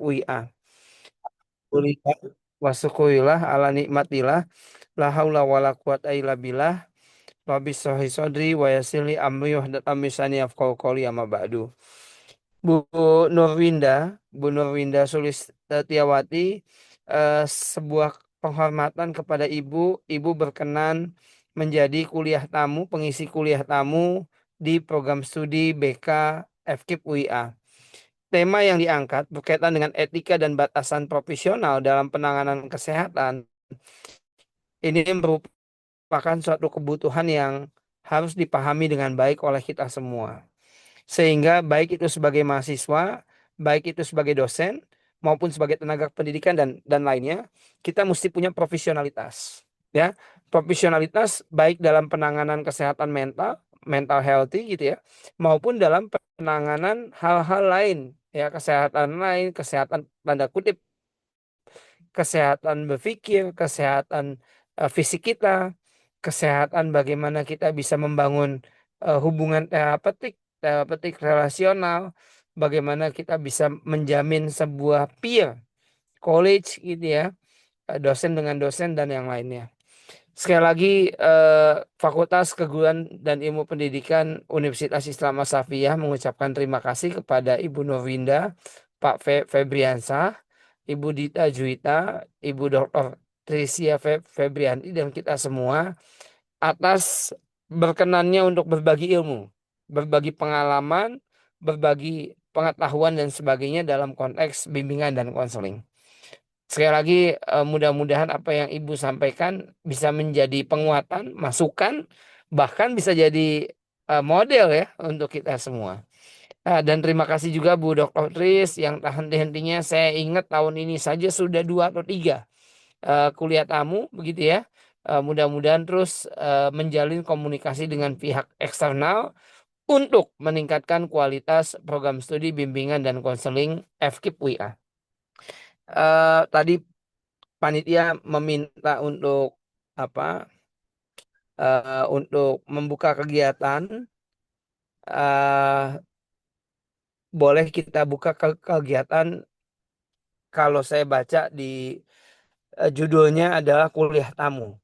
UIA. Kuliah wasukuilah ala nikmatillah la haula wala quwata illa billah rabbi shrah sadri wa yassir li amri wahlul 'uqdatam min lisani yafqahu qawli amma ba'du. Bu Bu Nurwinda Sulistiawati, sebuah penghormatan kepada Ibu. Ibu berkenan menjadi kuliah tamu, pengisi kuliah tamu di program studi BK FKIP UIA. Tema yang diangkat berkaitan dengan etika dan batasan profesional dalam penanganan kesehatan. Ini merupakan suatu kebutuhan yang harus dipahami dengan baik oleh kita semua. Sehingga baik itu sebagai mahasiswa, baik itu sebagai dosen, maupun sebagai tenaga pendidikan dan lainnya, kita mesti punya profesionalitas. Ya, profesionalitas baik dalam penanganan kesehatan mental, mental healthy gitu ya, maupun dalam penanganan hal-hal lain, ya kesehatan lain, kesehatan tanda kutip, kesehatan berpikir, kesehatan fisik kita, kesehatan bagaimana kita bisa membangun hubungan terapeutik relasional, bagaimana kita bisa menjamin sebuah peer college gitu ya, dosen dengan dosen dan yang lainnya. Sekali lagi, Fakultas Keguruan dan Ilmu Pendidikan Universitas Islam Asafiyah mengucapkan terima kasih kepada Ibu Nurwinda, Pak Febriansah, Ibu Dita Juwita, Ibu Dr. Trisia Febrianti, dan kita semua atas berkenannya untuk berbagi ilmu, berbagi pengalaman, berbagi pengetahuan dan sebagainya dalam konteks bimbingan dan konseling. Sekali lagi, mudah-mudahan apa yang Ibu sampaikan bisa menjadi penguatan, masukan, bahkan bisa jadi model ya untuk kita semua. Dan terima kasih juga Bu Dr. Tris yang tak henti-hentinya. Saya ingat tahun ini saja sudah 2 atau 3 kuliah tamu begitu ya. Mudah-mudahan terus menjalin komunikasi dengan pihak eksternal untuk meningkatkan kualitas program studi bimbingan dan konseling FKIP WIA. Tadi panitia meminta untuk apa? Untuk membuka kegiatan. eh, Boleh kita buka kegiatan. Kalau saya baca di judulnya adalah kuliah tamu.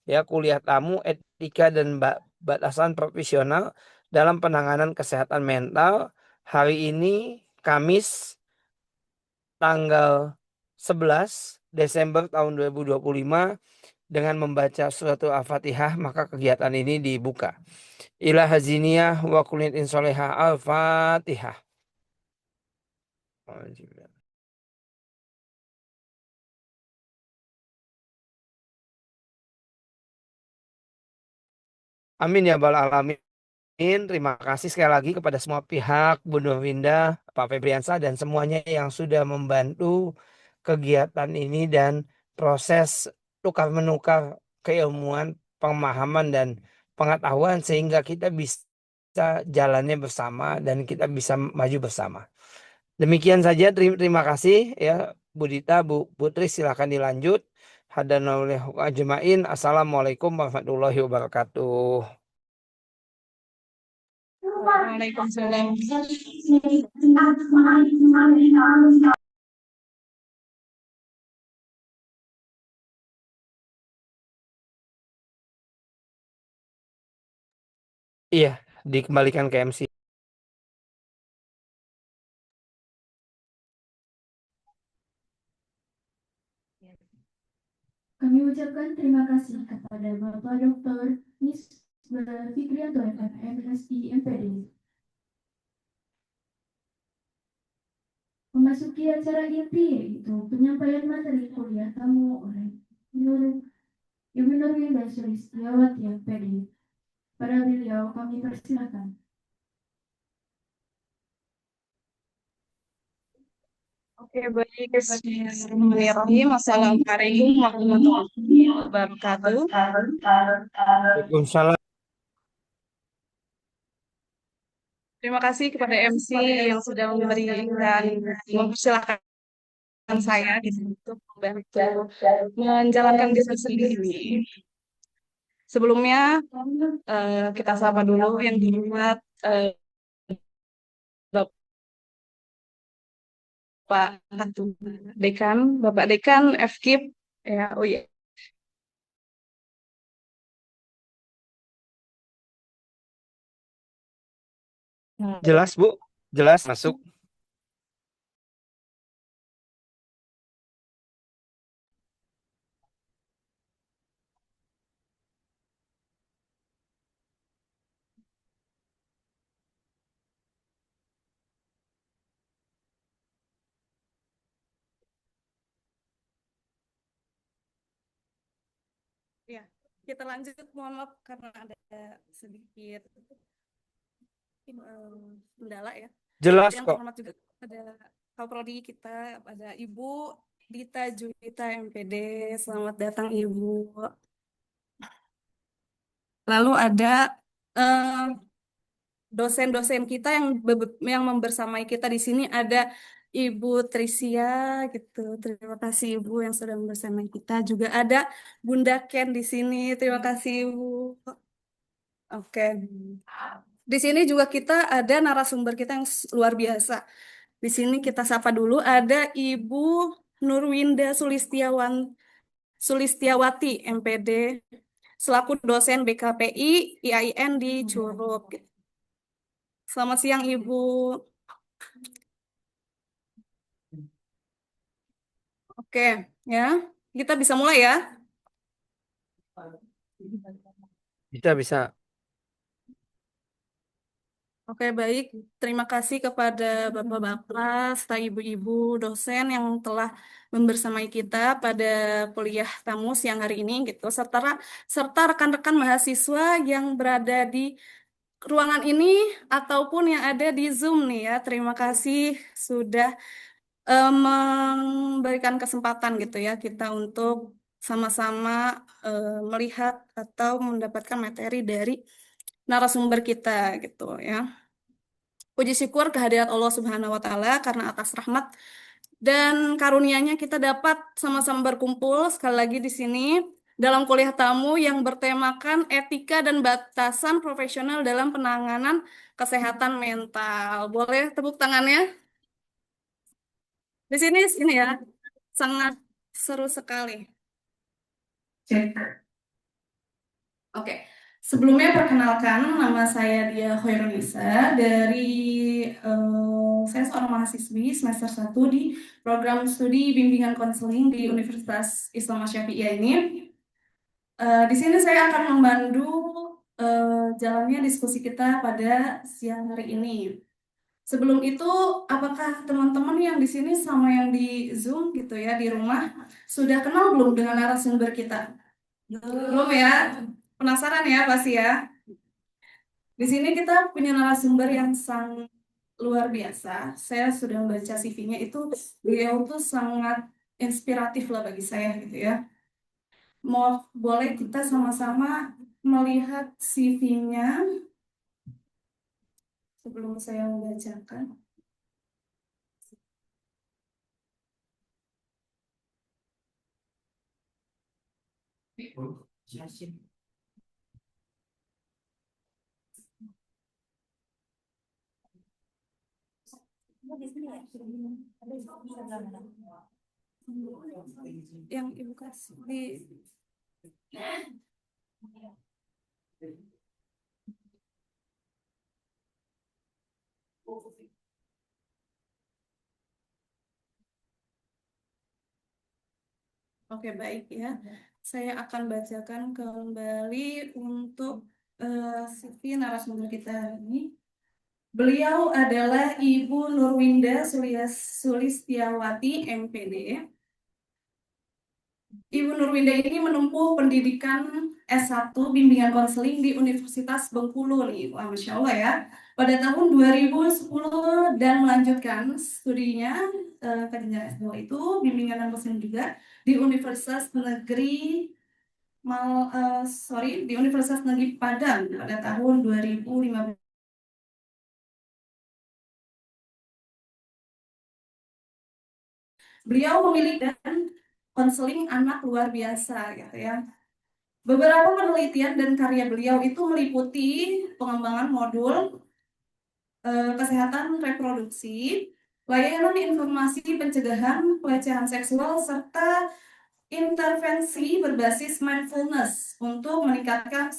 Ya, kuliah tamu etika dan batasan profesional dalam penanganan kesehatan mental. Hari ini Kamis tanggal 11 Desember tahun 2025 dengan membaca surat Al-Fatihah, maka kegiatan ini dibuka. Ila haziniyah wa kulin insolehah Al-Fatihah. Amin ya bal alamin. Terima kasih sekali lagi kepada semua pihak, Bu Nurwinda, Pak Febriansa, dan semuanya yang sudah membantu kegiatan ini dan proses tukar menukar keilmuan, pemahaman dan pengetahuan sehingga kita bisa jalannya bersama dan kita bisa maju bersama. Demikian saja, terima kasih ya Bu Dita, Bu Putri, silakan dilanjut. Hadanaulillahi ajmain. Assalamualaikum warahmatullahi wabarakatuh. Waalaikumsalam. Iya, dikembalikan ke MC. Kami ucapkan terima kasih kepada Bapak Dr. Misbah Fikrianto FMM SI MPD. Memasuki acara inti yaitu penyampaian materi kuliah tamu oleh Ibu Nurwinda Sulistiawati MPD. Pada beliau kami persilakan. Oke, baik. Bismillahirrahmanirrahim. Assalamualaikum warahmatullahi wabarakatuh. Waalaikumsalam. Terima kasih kepada MC yang sudah memberikan mempersilahkan saya gitu, untuk membantu menjalankan diskusi ini. Sebelumnya kita sapa dulu yang dibuat Pak Dekan, Bapak Dekan, FKIP, ya, oh iya. Jelas, Bu? Jelas masuk. Ya, kita lanjut. Mohon maaf karena ada sedikit kendala ya. Jelas Yang kok. terhormat juga ada Kaprodi kita, ada Ibu Dita Juwita MPD. Selamat datang Ibu. Lalu ada eh, dosen-dosen kita yang membersamai kita di sini, ada Ibu Trisia gitu. Terima kasih Ibu yang sudah membersamai kita. Juga ada Bunda Ken di sini. Terima kasih Ibu. Oke. Di sini juga kita ada narasumber kita yang luar biasa. Di sini kita sapa dulu, ada Ibu Nurwinda Sulistiawati MPD selaku dosen BKPI IAIN di Curug. Selamat siang Ibu. Oke, ya. Kita bisa mulai ya. Bisa, bisa. Oke, baik. Terima kasih kepada Bapak-Bapak serta Ibu-Ibu dosen yang telah membersamai kita pada kuliah tamu siang hari ini gitu. Serta rekan-rekan mahasiswa yang berada di ruangan ini ataupun yang ada di Zoom nih ya. Terima kasih sudah memberikan kesempatan gitu ya kita untuk sama-sama melihat atau mendapatkan materi dari narasumber kita gitu ya. Puji syukur kehadirat Allah Subhanahu wa taala karena atas rahmat dan karunia-Nya kita dapat sama-sama berkumpul sekali lagi di sini dalam kuliah tamu yang bertemakan etika dan batasan profesional dalam penanganan kesehatan mental. Boleh tepuk tangannya? Di sini ya, sangat seru sekali. Cek. Oke, sebelumnya perkenalkan nama saya Dia Hoirunisa dari saya seorang mahasiswi semester 1 di program studi bimbingan konseling di Universitas Islam Asyafi'iyah ini. Di sini saya akan memandu jalannya diskusi kita pada siang hari ini. Sebelum itu, apakah teman-teman yang di sini sama yang di Zoom gitu ya di rumah sudah kenal belum dengan narasumber kita? Belum ya? Penasaran ya pasti ya? Di sini kita punya narasumber yang sangat luar biasa. Saya sudah membaca CV-nya itu, beliau tuh sangat inspiratif lah bagi saya gitu ya. Boleh kita sama-sama melihat CV-nya sebelum saya membacakan. Yang Ibu kasih di Oke, baik ya. Saya akan bacakan kembali untuk CV narasumber kita ini. Beliau adalah Ibu Nurwinda Sulistiawati MPD. Ibu Nurwinda ini menempuh pendidikan S1 bimbingan konseling di Universitas Bengkulu nih. Wah, Masya Allah ya. Pada tahun 2010 dan melanjutkan studinya ke jenjang S2 itu bimbingan dan konseling juga di di Universitas Negeri Padang pada tahun 2015. Beliau memilih dan konseling anak luar biasa gitu ya. Beberapa penelitian dan karya beliau itu meliputi pengembangan modul kesehatan reproduksi, layanan informasi pencegahan pelecehan seksual, serta intervensi berbasis mindfulness untuk meningkatkan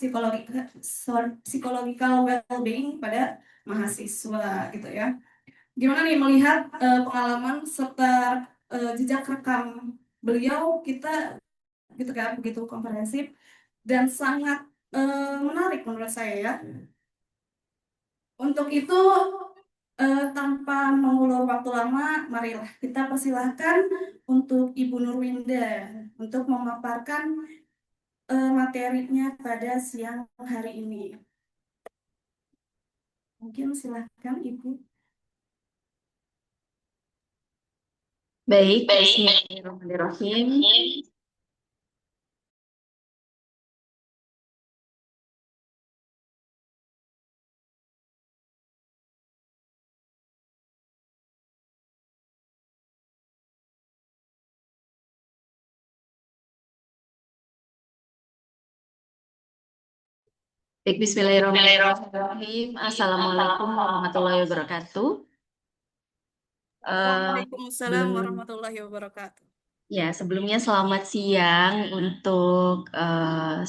psychological well-being pada mahasiswa gitu ya. Gimana nih melihat pengalaman serta jejak rekam beliau, kita gitu kan begitu komprehensif dan sangat menarik menurut saya ya. Untuk itu tanpa mengulur waktu lama, marilah kita persilahkan untuk Ibu Nurwinda untuk memaparkan materinya pada siang hari ini. Mungkin silahkan Ibu. Baik, bismillahirrahmanirrahim. Baik, bismillahirrahmanirrahim. Assalamualaikum warahmatullahi wabarakatuh. Waalaikumsalam warahmatullahi wabarakatuh. Ya, sebelumnya selamat siang untuk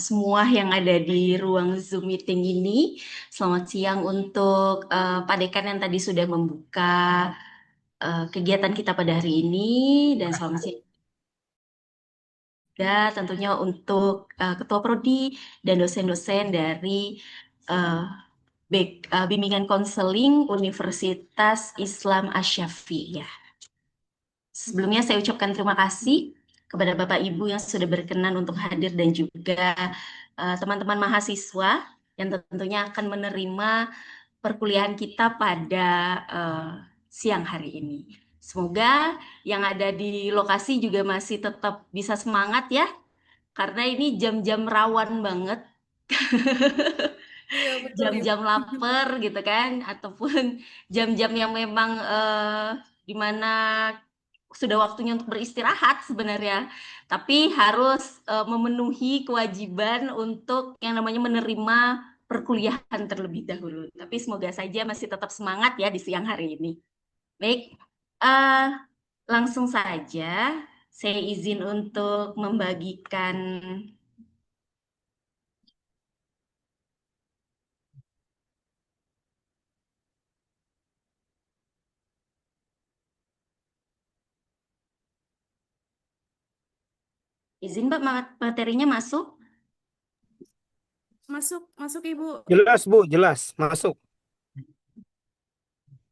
semua yang ada di ruang Zoom meeting ini. Selamat siang untuk Pak Dekan yang tadi sudah membuka kegiatan kita pada hari ini, dan selamat siang juga tentunya untuk Ketua Prodi dan dosen-dosen dari Bimbingan Konseling Universitas Islam Asy-Syafi'iyah. Sebelumnya saya ucapkan terima kasih kepada Bapak Ibu yang sudah berkenan untuk hadir, dan juga teman-teman mahasiswa yang tentunya akan menerima perkuliahan kita pada siang hari ini. Semoga yang ada di lokasi juga masih tetap bisa semangat ya, karena ini jam-jam rawan banget. Iya, betul, Jam-jam lapar gitu kan, ataupun jam-jam yang memang dimana sudah waktunya untuk beristirahat sebenarnya, tapi harus memenuhi kewajiban untuk yang namanya menerima perkuliahan terlebih dahulu. Tapi semoga saja masih tetap semangat ya di siang hari ini. Baik, langsung saja saya izin untuk membagikan. Izin Mbak, materinya masuk? Masuk Ibu. Jelas Bu, jelas masuk.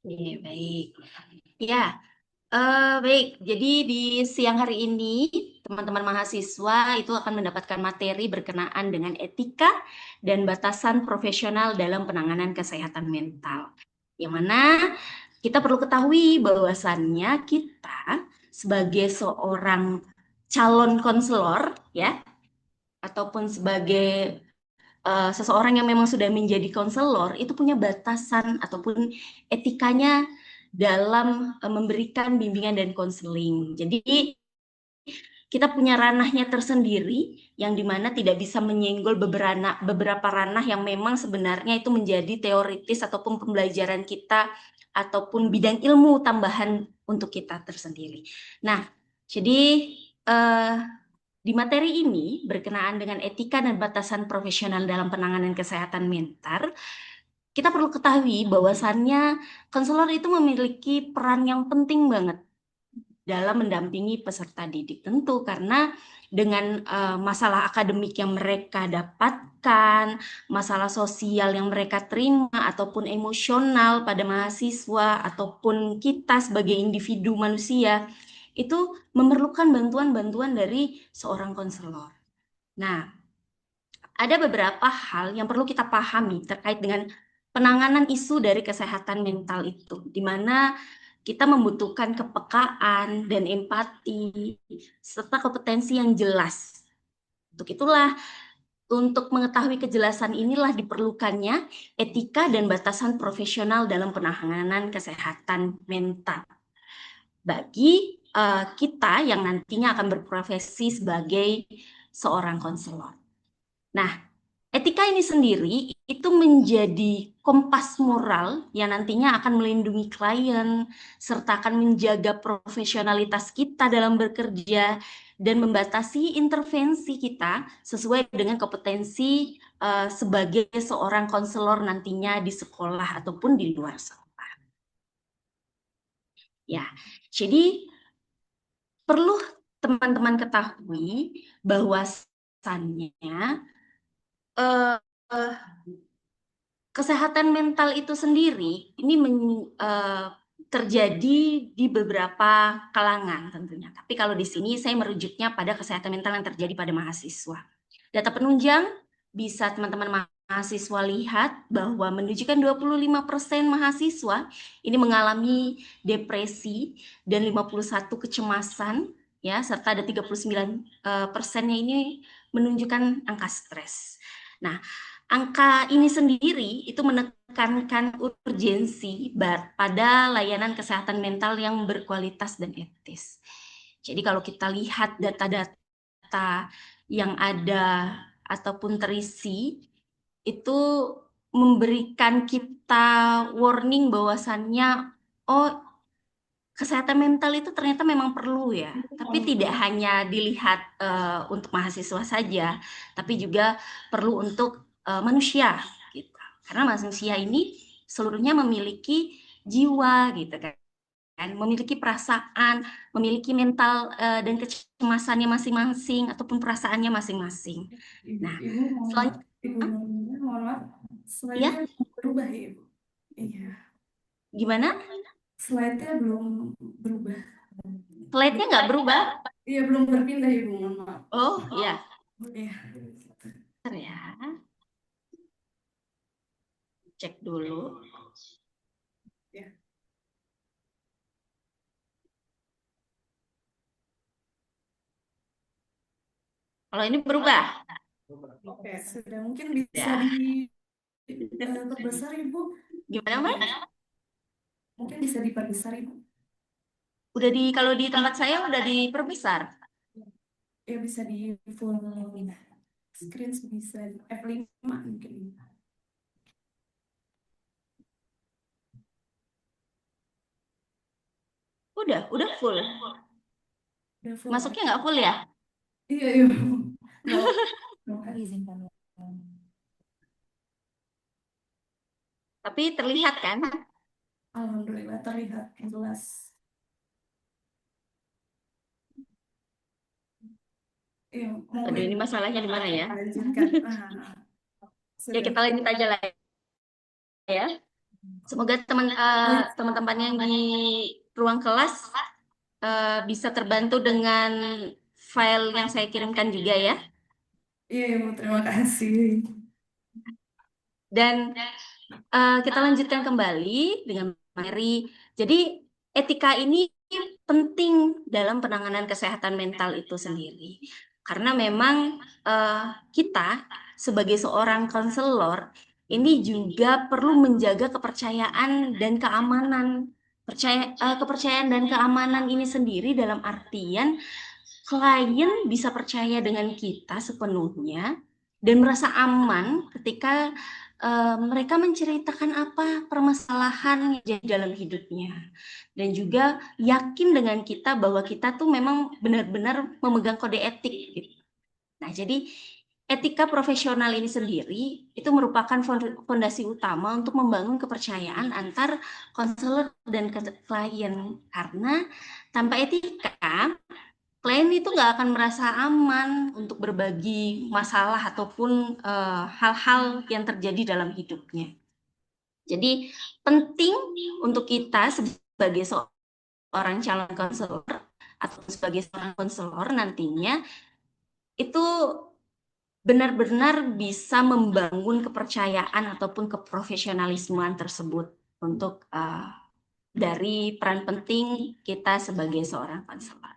Oke, baik. Ya, baik. Jadi di siang hari ini teman-teman mahasiswa itu akan mendapatkan materi berkenaan dengan etika dan batasan profesional dalam penanganan kesehatan mental. Yang mana kita perlu ketahui bahwasannya kita sebagai seorang calon konselor ya, ataupun sebagai seseorang yang memang sudah menjadi konselor itu punya batasan ataupun etikanya dalam memberikan bimbingan dan konseling. Jadi kita punya ranahnya tersendiri yang dimana tidak bisa menyenggol beberapa ranah yang memang sebenarnya itu menjadi teoritis ataupun pembelajaran kita ataupun bidang ilmu tambahan untuk kita tersendiri. Nah, jadi di materi ini berkenaan dengan etika dan batasan profesional dalam penanganan kesehatan mental, kita perlu ketahui bahwasannya konselor itu memiliki peran yang penting banget dalam mendampingi peserta didik, tentu karena dengan masalah akademik yang mereka dapatkan, masalah sosial yang mereka terima, ataupun emosional pada mahasiswa, ataupun kita sebagai individu manusia, itu memerlukan bantuan-bantuan dari seorang konselor. Nah, ada beberapa hal yang perlu kita pahami terkait dengan penanganan isu dari kesehatan mental itu, di mana kita membutuhkan kepekaan dan empati, serta kompetensi yang jelas. Untuk itulah, untuk mengetahui kejelasan inilah diperlukannya etika dan batasan profesional dalam penanganan kesehatan mental bagi kita yang nantinya akan berprofesi sebagai seorang konselor. Nah, Etika ini sendiri itu menjadi kompas moral yang nantinya akan melindungi klien, serta akan menjaga profesionalitas kita dalam bekerja, dan membatasi intervensi kita sesuai dengan kompetensi sebagai seorang konselor nantinya di sekolah ataupun di luar sekolah. Ya, jadi perlu teman-teman ketahui bahwasannya eh, eh, kesehatan mental itu sendiri ini terjadi di beberapa kalangan tentunya. Tapi kalau di sini saya merujuknya pada kesehatan mental yang terjadi pada mahasiswa. Data penunjang bisa teman-teman mahasiswa lihat bahwa menunjukkan 25% mahasiswa ini mengalami depresi dan 51 kecemasan, ya, serta ada 39%-nya ini menunjukkan angka stres. Nah, angka ini sendiri itu menekankan urgensi pada layanan kesehatan mental yang berkualitas dan etis. Jadi kalau kita lihat data-data yang ada ataupun terisi, itu memberikan kita warning bahwasannya, oh, kesehatan mental itu ternyata memang perlu ya, tapi tidak hanya dilihat untuk mahasiswa saja, tapi juga perlu untuk manusia gitu. Karena manusia ini seluruhnya memiliki jiwa gitu kan, memiliki perasaan, memiliki mental dan kecemasannya masing-masing ataupun perasaannya masing-masing. Nah, selanjutnya, Mohon maaf, ya, slide-nya berubah ya, Ibu. Iya, gimana? slide-nya belum berubah. Slide-nya nggak berubah? Iya, belum berpindah, Ibu. Mohon maaf. Oh, iya. Iya. Bentar ya. Cek dulu. Ya. Kalau ini berubah. Oke, sudah mungkin bisa Ya. diperbesar, Ibu. Gimana, Mbak? Mungkin bisa diperbesar, Ibu. Kalau di tempat saya udah diperbesar. Ya, bisa di full screen, bisa F5 mungkin. Udah full. Udah full. Masuknya nggak full ya? Iya, iya. Izinkan. Tapi terlihat kan? Alhamdulillah terlihat jelas. Iya, Aduh, ini masalahnya di mana ya? Lanjutkan. Ya, kita lanjut aja lah ya. Semoga teman-teman yang di ruang kelas bisa terbantu dengan file yang saya kirimkan juga ya. Iya, Ibu, terima kasih. Dan kita lanjutkan kembali dengan materi. Jadi etika ini penting dalam penanganan kesehatan mental itu sendiri. Karena memang kita sebagai seorang konselor ini juga perlu menjaga kepercayaan dan keamanan. Kepercayaan dan keamanan ini sendiri dalam artian klien bisa percaya dengan kita sepenuhnya dan merasa aman ketika mereka menceritakan apa permasalahan yang jadi dalam hidupnya, dan juga yakin dengan kita bahwa kita tuh memang benar-benar memegang kode etik gitu. Nah, jadi etika profesional ini sendiri itu merupakan fondasi utama untuk membangun kepercayaan antar konselor dan klien, karena tanpa etika klien itu nggak akan merasa aman untuk berbagi masalah ataupun hal-hal yang terjadi dalam hidupnya. Jadi penting untuk kita sebagai seorang calon konselor atau sebagai seorang konselor nantinya itu benar-benar bisa membangun kepercayaan ataupun keprofesionalismean tersebut untuk dari peran penting kita sebagai seorang konselor.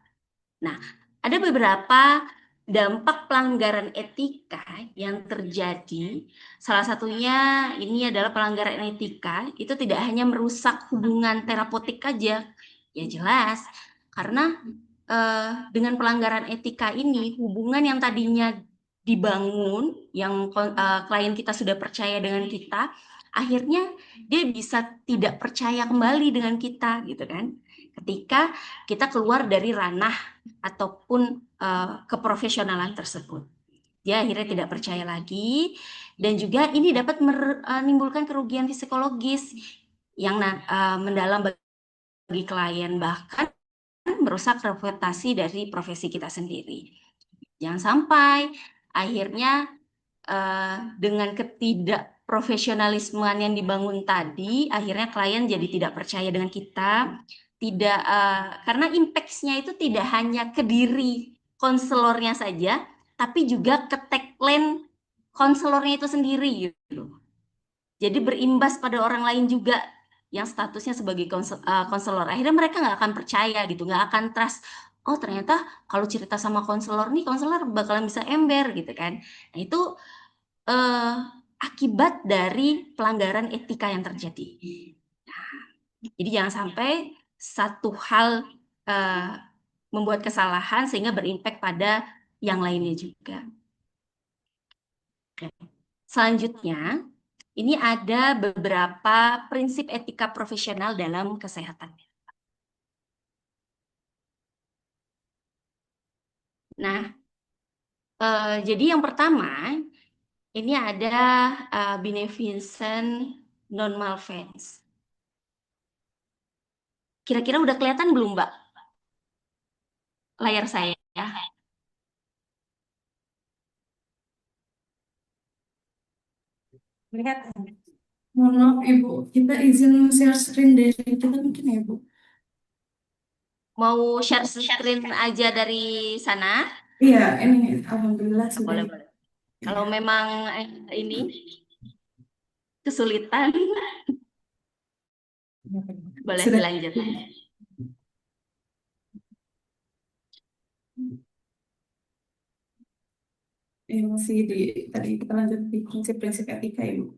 Nah, ada beberapa dampak pelanggaran etika yang terjadi. Salah satunya ini adalah pelanggaran etika itu tidak hanya merusak hubungan terapeutik aja. Ya jelas, karena dengan pelanggaran etika ini hubungan yang tadinya dibangun, yang klien kita sudah percaya dengan kita, akhirnya dia bisa tidak percaya kembali dengan kita gitu kan. Ketika kita keluar dari ranah ataupun keprofesionalan tersebut. Dia akhirnya tidak percaya lagi, dan juga ini dapat menimbulkan kerugian psikologis yang mendalam bagi klien, bahkan merusak reputasi dari profesi kita sendiri. Jangan sampai akhirnya dengan ketidakprofesionalismean yang dibangun tadi, akhirnya klien jadi tidak percaya dengan kita, tidak karena impact-nya itu tidak hanya ke diri konselornya saja, tapi juga ke tagline konselornya itu sendiri gitu. Jadi berimbas pada orang lain juga yang statusnya sebagai konselor. Akhirnya mereka nggak akan percaya gitu, nggak akan trust. Oh ternyata kalau cerita sama konselor nih, konselor bakalan bisa ember gitu kan. Nah itu akibat dari pelanggaran etika yang terjadi. Jadi jangan sampai satu hal membuat kesalahan sehingga berimpact pada yang lainnya juga. Selanjutnya, ini ada beberapa prinsip etika profesional dalam kesehatan. Nah, jadi yang pertama, ini ada beneficent non-malfeasance. Kira-kira udah kelihatan belum, Mbak? Layar saya ya. Lihat. Mohon maaf Ibu, kita izin share screen dari kita mungkin ya Bu. Mau share screen aja dari sana? Iya, ini alhamdulillah sudah. Boleh, boleh. Kalau memang ini kesulitan, boleh Sudah. dilanjut. Masih tadi kita lanjut di prinsip-prinsip etika ya Bu.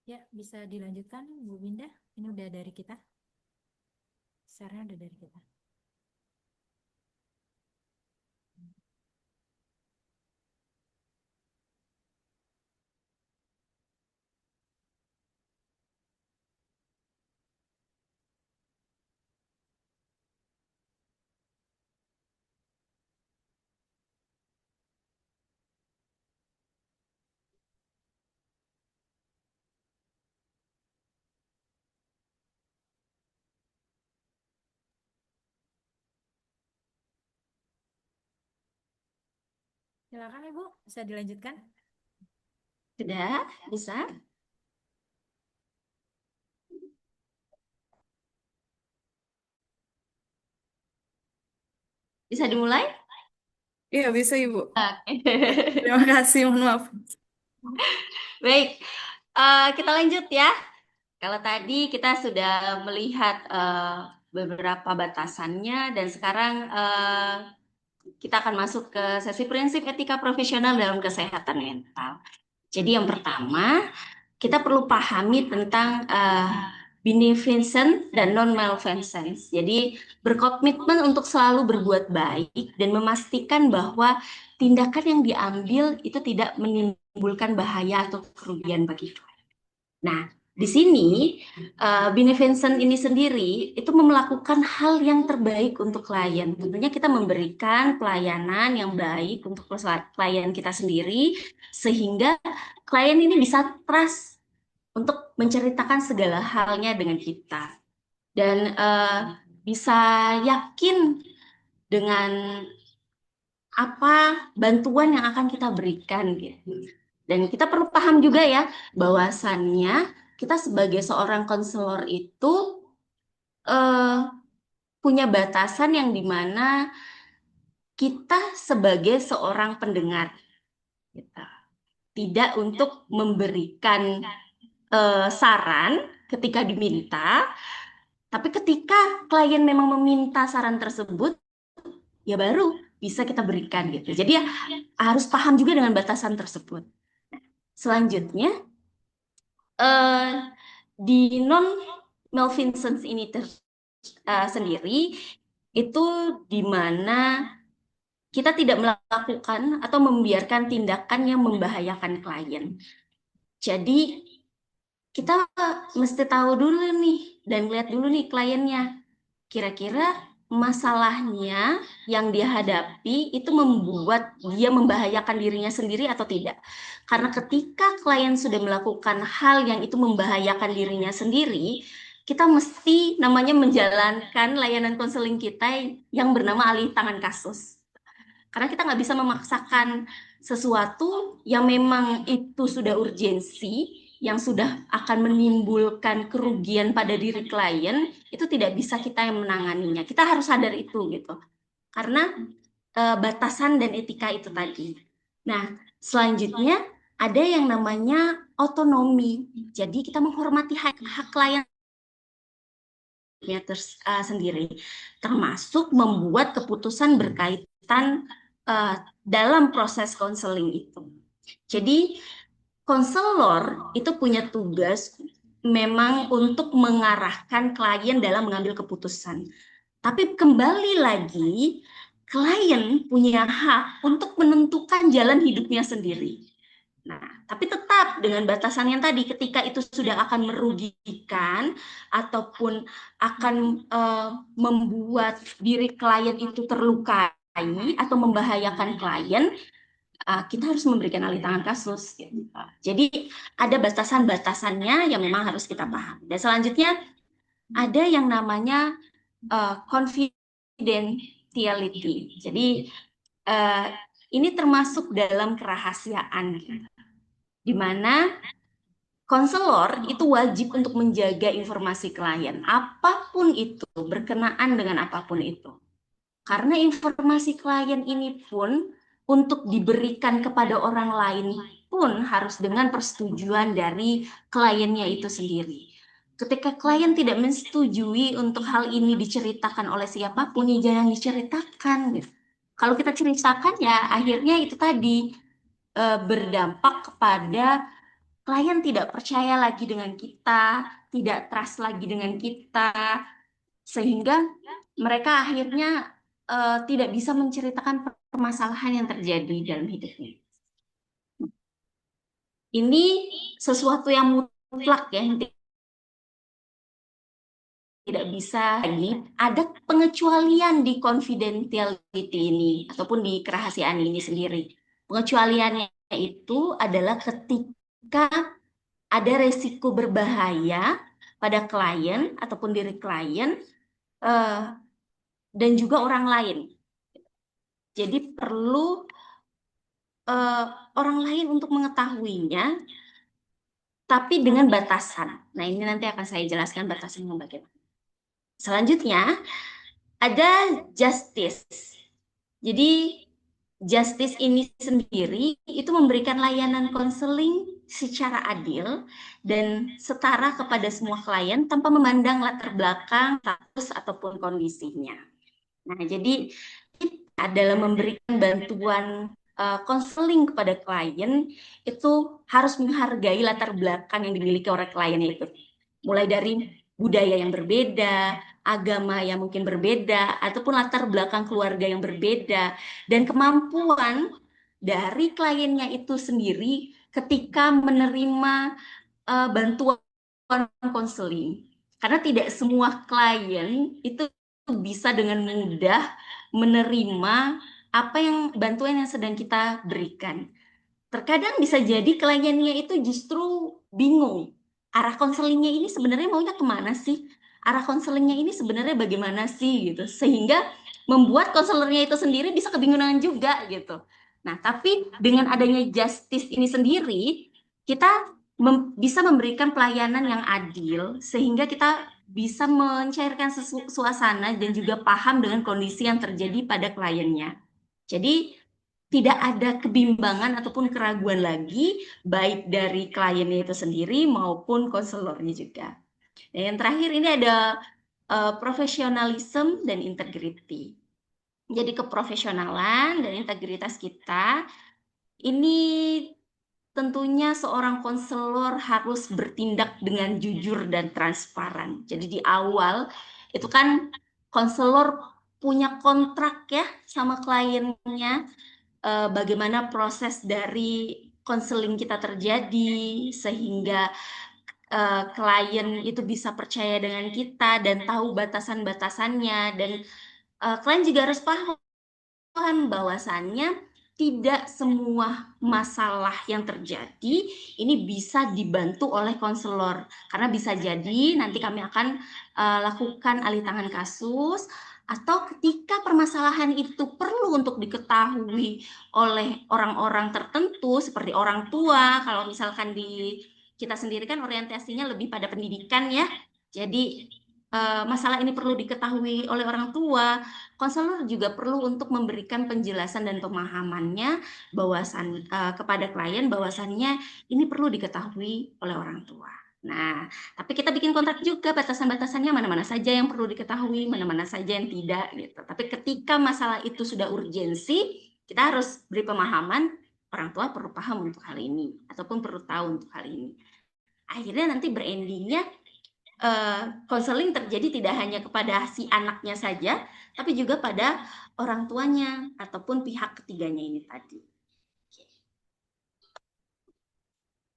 Ya, bisa dilanjutkan Bu Winda. Ini udah dari kita. Share-nya udah dari kita. Silakan Ibu, bisa dilanjutkan. Sudah, bisa? Bisa dimulai? Iya bisa Ibu. Oke. Terima kasih, mohon maaf. Baik, kita lanjut ya. Kalau tadi kita sudah melihat beberapa batasannya, dan sekarang kita akan masuk ke sesi prinsip etika profesional dalam kesehatan mental. Jadi yang pertama, kita perlu pahami tentang beneficence dan non-malfeasance. Jadi berkomitmen untuk selalu berbuat baik dan memastikan bahwa tindakan yang diambil itu tidak menimbulkan bahaya atau kerugian bagi klien. Nah, di sini beneficence ini sendiri itu melakukan hal yang terbaik untuk klien. Tentunya kita memberikan pelayanan yang baik untuk klien kita sendiri sehingga klien ini bisa trust untuk menceritakan segala halnya dengan kita, dan bisa yakin dengan apa bantuan yang akan kita berikan gitu. Dan kita perlu paham juga ya bahwasannya kita sebagai seorang konselor itu punya batasan yang dimana kita sebagai seorang pendengar kita tidak untuk memberikan saran ketika diminta, tapi ketika klien memang meminta saran tersebut, ya baru bisa kita berikan gitu. Jadi ya harus paham juga dengan batasan tersebut. Selanjutnya, di non malfeasance ini sendiri itu di mana kita tidak melakukan atau membiarkan tindakan yang membahayakan klien. Jadi kita mesti tahu dulu nih dan lihat dulu nih kliennya. Kira-kira masalahnya yang dia hadapi itu membuat dia membahayakan dirinya sendiri atau tidak. Karena ketika klien sudah melakukan hal yang itu membahayakan dirinya sendiri, kita mesti namanya menjalankan layanan konseling kita yang bernama alih tangan kasus. Karena kita nggak bisa memaksakan sesuatu yang memang itu sudah urgensi, yang sudah akan menimbulkan kerugian pada diri klien, itu tidak bisa kita yang menanganinya. Kita harus sadar itu gitu. Karena batasan dan etika itu tadi. Nah, selanjutnya ada yang namanya otonomi. Jadi kita menghormati hak klien sendiri, termasuk membuat keputusan berkaitan dalam proses konseling itu. Jadi konselor itu punya tugas memang untuk mengarahkan klien dalam mengambil keputusan. Tapi kembali lagi, klien punya hak untuk menentukan jalan hidupnya sendiri. Nah, tapi tetap dengan batasan yang tadi, ketika itu sudah akan merugikan ataupun akan membuat diri klien itu terlukai atau membahayakan klien, kita harus memberikan alih tangan kasus. Gitu. Jadi ada batasan-batasannya yang memang harus kita paham. Dan selanjutnya ada yang namanya confidentiality. Jadi ini termasuk dalam kerahasiaan, di mana konselor itu wajib untuk menjaga informasi klien, apapun itu, berkenaan dengan apapun itu. Karena informasi klien ini pun untuk diberikan kepada orang lain pun harus dengan persetujuan dari kliennya itu sendiri. Ketika klien tidak menyetujui untuk hal ini diceritakan oleh siapapun, ya jangan diceritakan. Gitu. Kalau kita ceritakan ya akhirnya itu tadi berdampak kepada klien tidak percaya lagi dengan kita, tidak trust lagi dengan kita, sehingga mereka akhirnya tidak bisa menceritakan permasalahan yang terjadi dalam hidupnya. Ini sesuatu yang mutlak ya, tidak bisa lagi. Ada pengecualian di confidentiality ini ataupun di kerahasiaan ini sendiri. Pengecualiannya itu adalah ketika ada resiko berbahaya pada klien ataupun diri klien dan juga orang lain. Jadi perlu orang lain untuk mengetahuinya, tapi dengan batasan. Nah, ini nanti akan saya jelaskan batasannya bagaimana. Selanjutnya, ada justice. Jadi, justice ini sendiri itu memberikan layanan konseling secara adil dan setara kepada semua klien tanpa memandang latar belakang, status, ataupun kondisinya. Nah, jadi kita dalam memberikan bantuan konseling kepada klien itu harus menghargai latar belakang yang dimiliki oleh kliennya itu. Mulai dari budaya yang berbeda, agama yang mungkin berbeda, ataupun latar belakang keluarga yang berbeda, dan kemampuan dari kliennya itu sendiri ketika menerima bantuan konseling. Karena tidak semua klien itu bisa dengan mudah menerima apa yang bantuan yang sedang kita berikan. Terkadang bisa jadi kliennya itu justru bingung. Arah konselingnya ini sebenarnya maunya kemana sih? Arah konselingnya ini sebenarnya bagaimana sih gitu. Sehingga membuat konselornya itu sendiri bisa kebingungan juga gitu. Nah, tapi dengan adanya justice ini sendiri, kita bisa memberikan pelayanan yang adil sehingga kita bisa mencairkan suasana dan juga paham dengan kondisi yang terjadi pada kliennya. Jadi tidak ada kebimbangan ataupun keraguan lagi baik dari kliennya itu sendiri maupun konselornya juga. Dan yang terakhir ini ada profesionalisme dan integrity. Jadi keprofesionalan dan integritas kita ini tentunya seorang konselor harus bertindak dengan jujur dan transparan. Jadi di awal itu kan konselor punya kontrak ya sama kliennya, bagaimana proses dari konseling kita terjadi sehingga klien itu bisa percaya dengan kita dan tahu batasan-batasannya, dan klien juga harus paham bahwasannya tidak semua masalah yang terjadi ini bisa dibantu oleh konselor, karena bisa jadi nanti kami akan lakukan alih tangan kasus, atau ketika permasalahan itu perlu untuk diketahui oleh orang-orang tertentu seperti orang tua. Kalau misalkan di kita sendiri kan orientasinya lebih pada pendidikan ya, jadi masalah ini perlu diketahui oleh orang tua, konselor juga perlu untuk memberikan penjelasan dan pemahamannya kepada klien bahwasannya ini perlu diketahui oleh orang tua. Nah, tapi kita bikin kontrak juga batasan-batasannya, mana-mana saja yang perlu diketahui, mana-mana saja yang tidak gitu. Tapi ketika masalah itu sudah urgensi, kita harus beri pemahaman, orang tua perlu paham untuk hal ini ataupun perlu tahu untuk hal ini. Akhirnya nanti berendingnya konseling terjadi tidak hanya kepada si anaknya saja, tapi juga pada orang tuanya ataupun pihak ketiganya ini tadi.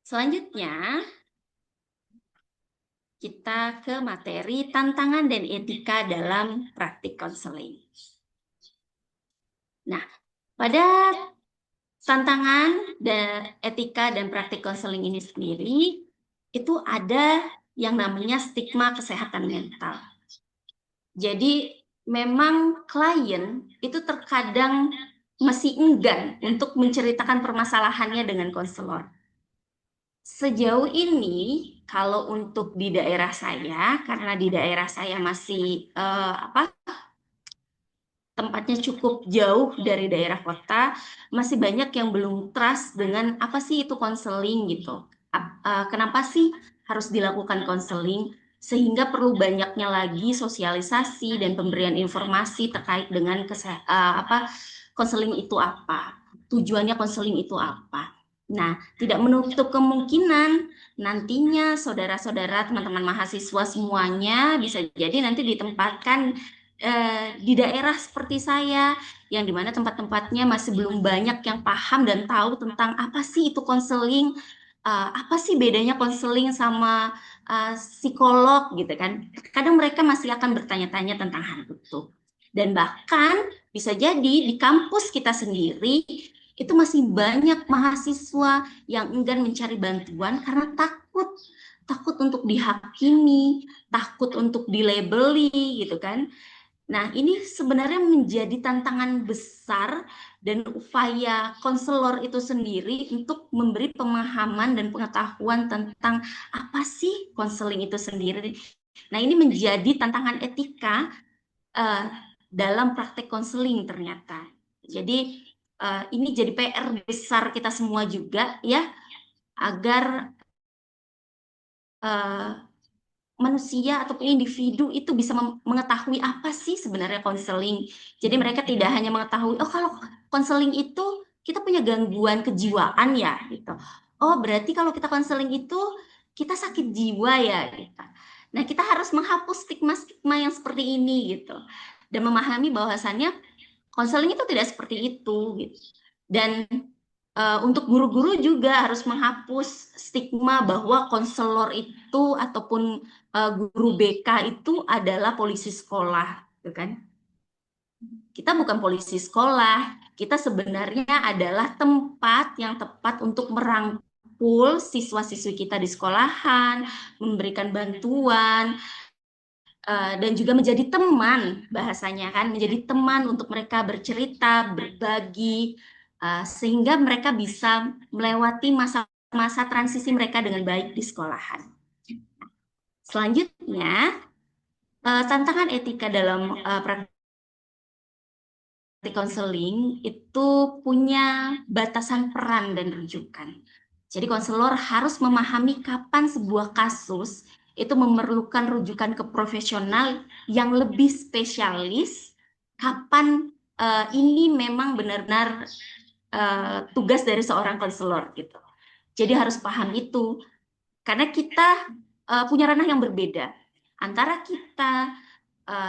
Selanjutnya, kita ke materi tantangan dan etika dalam praktik konseling. Nah, pada tantangan dan etika dan praktik konseling ini sendiri, itu ada yang namanya stigma kesehatan mental. Jadi memang klien itu terkadang masih enggan untuk menceritakan permasalahannya dengan konselor. Sejauh ini, kalau untuk di daerah saya, karena di daerah saya masih tempatnya cukup jauh dari daerah kota, masih banyak yang belum trust dengan apa sih itu konseling gitu. Kenapa sih harus dilakukan konseling? Sehingga perlu banyaknya lagi sosialisasi dan pemberian informasi terkait dengan konseling itu apa, tujuannya konseling itu apa. Nah, tidak menutup kemungkinan nantinya saudara-saudara, teman-teman mahasiswa semuanya bisa jadi nanti ditempatkan di daerah seperti saya, yang dimana tempat-tempatnya masih belum banyak yang paham dan tahu tentang apa sih itu konseling, apa sih bedanya konseling sama psikolog gitu kan. Kadang mereka masih akan bertanya-tanya tentang hal itu. Dan bahkan bisa jadi di kampus kita sendiri itu masih banyak mahasiswa yang enggan mencari bantuan karena takut untuk dihakimi, takut untuk dilabeli gitu kan. Nah, ini sebenarnya menjadi tantangan besar dan upaya konselor itu sendiri untuk memberi pemahaman dan pengetahuan tentang apa sih konseling itu sendiri. Nah, ini menjadi tantangan etika dalam praktek konseling ternyata. Jadi ini jadi PR besar kita semua juga ya, agar manusia ataupun individu itu bisa mengetahui apa sih sebenarnya konseling. Jadi mereka tidak hanya mengetahui, oh kalau konseling itu kita punya gangguan kejiwaan ya gitu. Oh berarti kalau kita konseling itu kita sakit jiwa ya gitu. Nah kita harus menghapus stigma-stigma yang seperti ini gitu. Dan memahami bahwasannya konseling itu tidak seperti itu gitu. Dan untuk guru-guru juga harus menghapus stigma bahwa konselor itu ataupun guru BK itu adalah polisi sekolah, gitu kan? Kita bukan polisi sekolah, kita sebenarnya adalah tempat yang tepat untuk merangkul siswa-siswi kita di sekolahan, memberikan bantuan, dan juga menjadi teman bahasanya kan, menjadi teman untuk mereka bercerita, berbagi, sehingga mereka bisa melewati masa-masa transisi mereka dengan baik di sekolahan. Selanjutnya, tantangan etika dalam praktik konseling itu punya batasan peran dan rujukan. Jadi konselor harus memahami kapan sebuah kasus itu memerlukan rujukan ke profesional yang lebih spesialis, kapan ini memang benar-benar tugas dari seorang konselor gitu. Jadi harus paham itu, karena kita punya ranah yang berbeda antara kita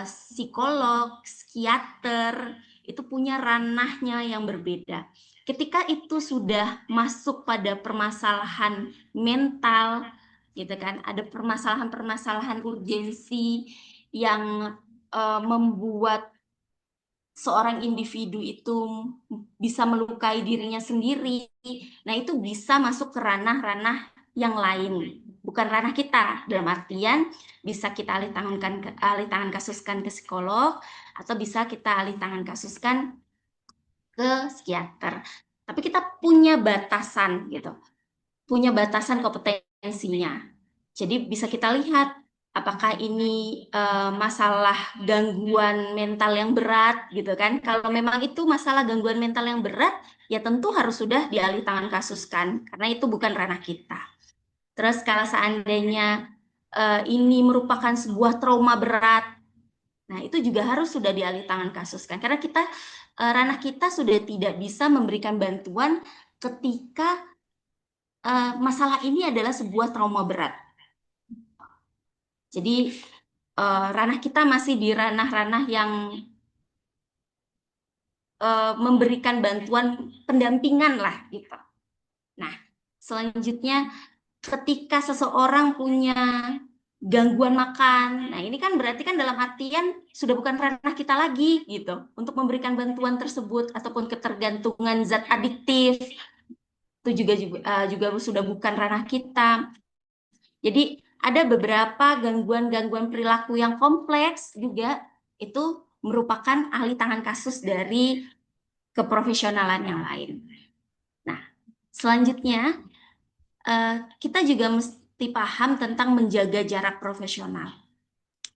psikolog, psikiater, itu punya ranahnya yang berbeda. Ketika itu sudah masuk pada permasalahan mental, gitu kan, ada permasalahan-permasalahan urgensi yang membuat seorang individu itu bisa melukai dirinya sendiri. Nah, itu bisa masuk ke ranah-ranah yang lain, bukan ranah kita. Dalam artian bisa kita alih tangan kasuskan ke psikolog, atau bisa kita alih tangan kasuskan ke psikiater. Tapi kita punya batasan gitu, punya batasan kompetensinya. Jadi bisa kita lihat apakah ini masalah gangguan mental yang berat gitu kan. Kalau memang itu masalah gangguan mental yang berat, ya tentu harus sudah dialih tangan kasuskan karena itu bukan ranah kita. Terus kalau seandainya ini merupakan sebuah trauma berat, nah itu juga harus sudah dialih tangan kasuskan karena kita ranah kita sudah tidak bisa memberikan bantuan ketika masalah ini adalah sebuah trauma berat. Jadi ranah kita masih di ranah-ranah yang memberikan bantuan pendampingan lah gitu. Nah, selanjutnya ketika seseorang punya gangguan makan, nah ini kan berarti kan dalam artian sudah bukan ranah kita lagi gitu untuk memberikan bantuan tersebut ataupun ketergantungan zat adiktif itu juga sudah bukan ranah kita. Jadi ada beberapa gangguan-gangguan perilaku yang kompleks juga itu merupakan alih tangan kasus dari keprofesionalan yang lain. Nah, selanjutnya kita juga mesti paham tentang menjaga jarak profesional.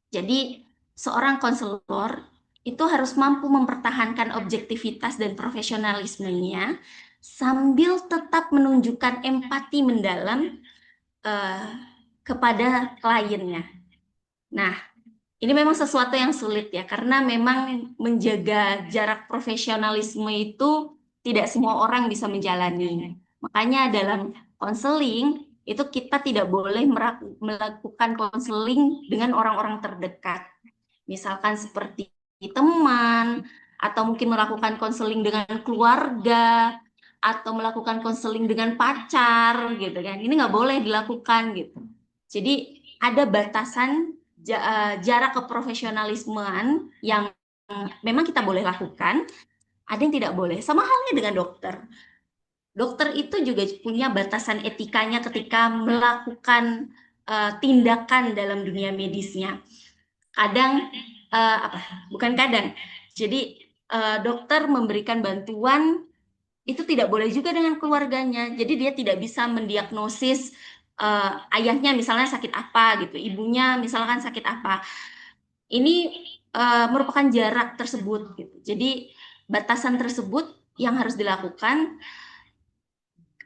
Jadi seorang konselor itu harus mampu mempertahankan objektivitas dan profesionalismenya sambil tetap menunjukkan empati mendalam kepada kliennya. Nah, ini memang sesuatu yang sulit ya, karena memang menjaga jarak profesionalisme itu tidak semua orang bisa menjalani. Makanya dalam konseling itu kita tidak boleh melakukan konseling dengan orang-orang terdekat. Misalkan seperti teman, atau mungkin melakukan konseling dengan keluarga, atau melakukan konseling dengan pacar gitu kan. Ini nggak boleh dilakukan gitu. Jadi ada batasan jarak keprofesionalismean yang memang kita boleh lakukan, ada yang tidak boleh. Sama halnya dengan dokter. Dokter itu juga punya batasan etikanya ketika melakukan tindakan dalam dunia medisnya. Kadang bukan kadang. Jadi dokter memberikan bantuan itu tidak boleh juga dengan keluarganya. Jadi dia tidak bisa mendiagnosis ayahnya misalnya sakit apa gitu, ibunya misalkan sakit apa. Ini merupakan jarak tersebut gitu. Jadi batasan tersebut yang harus dilakukan,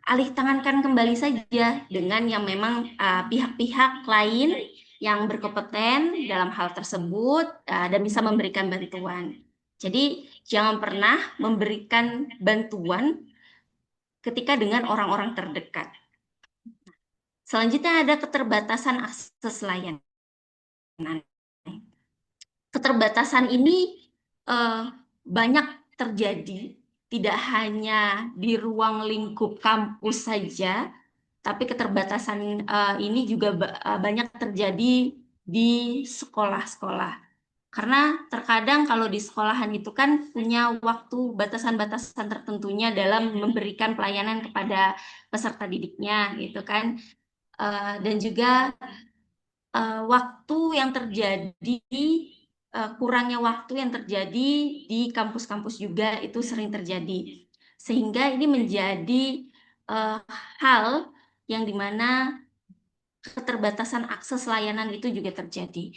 alih tangankan kembali saja dengan yang memang pihak-pihak lain yang berkompeten dalam hal tersebut dan bisa memberikan bantuan. Jadi jangan pernah memberikan bantuan ketika dengan orang-orang terdekat. Selanjutnya ada keterbatasan akses layanan. Keterbatasan ini banyak terjadi, tidak hanya di ruang lingkup kampus saja, tapi keterbatasan ini juga banyak terjadi di sekolah-sekolah. Karena terkadang kalau di sekolahan itu kan punya waktu batasan-batasan tertentunya dalam memberikan pelayanan kepada peserta didiknya gitu kan. Dan juga waktu yang terjadi, kurangnya waktu yang terjadi di kampus-kampus juga itu sering terjadi. Sehingga ini menjadi hal yang dimana keterbatasan akses layanan itu juga terjadi.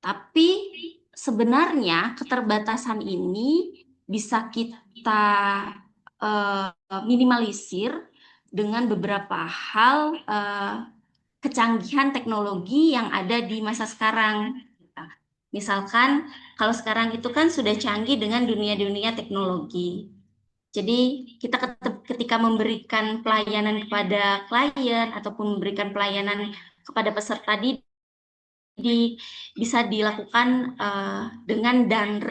Tapi sebenarnya keterbatasan ini bisa kita minimalisir dengan beberapa hal kecanggihan teknologi yang ada di masa sekarang. Misalkan kalau sekarang itu kan sudah canggih dengan dunia-dunia teknologi. Jadi kita ketika memberikan pelayanan kepada klien ataupun memberikan pelayanan kepada peserta didik, bisa dilakukan dengan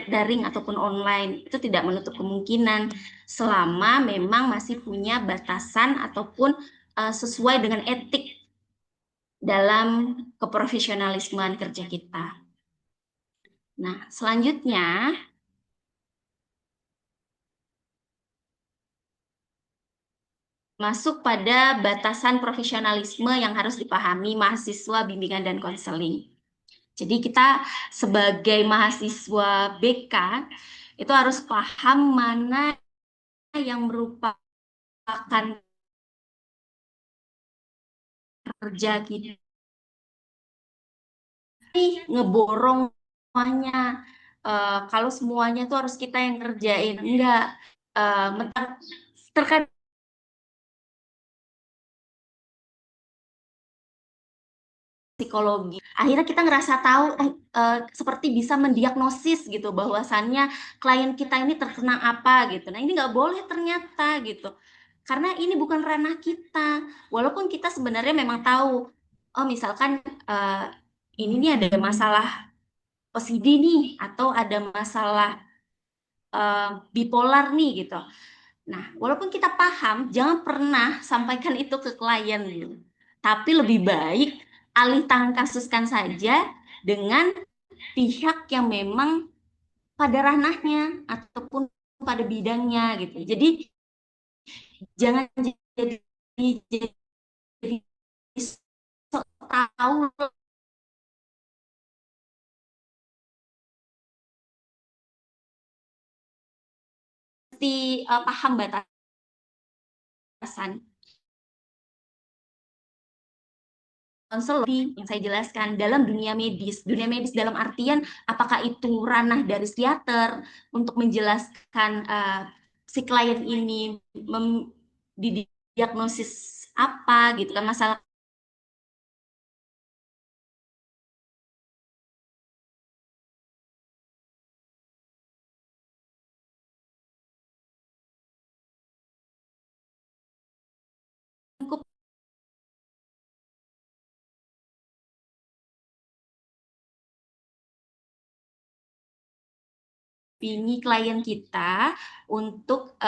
daring ataupun online. Itu tidak menutup kemungkinan selama memang masih punya batasan ataupun sesuai dengan etik dalam keprofesionalismean kerja kita. Nah, selanjutnya masuk pada batasan profesionalisme yang harus dipahami mahasiswa bimbingan dan konseling. Jadi kita sebagai mahasiswa BK itu harus paham mana yang merupakan kerja kita. Ngeborong semuanya. Kalau semuanya tuh harus kita yang kerjain. Enggak. Terkadang psikologi. Akhirnya kita ngerasa tahu seperti bisa mendiagnosis gitu bahwasannya klien kita ini terkena apa gitu. Nah, ini nggak boleh ternyata gitu. Karena ini bukan ranah kita. Walaupun kita sebenarnya memang tahu, oh misalkan ini nih ada masalah OCD nih atau ada masalah bipolar nih gitu. Nah, walaupun kita paham, jangan pernah sampaikan itu ke klien gitu. Tapi lebih baik alih tangan kasuskan saja dengan pihak yang memang pada ranahnya ataupun pada bidangnya gitu. Jadi jangan jadi sok tahu mesti paham batasan. Konselor yang saya jelaskan dalam dunia medis dalam artian apakah itu ranah dari psikiater untuk menjelaskan si klien ini didiagnosis apa gitu kan masalah lingkup mendampingi klien kita untuk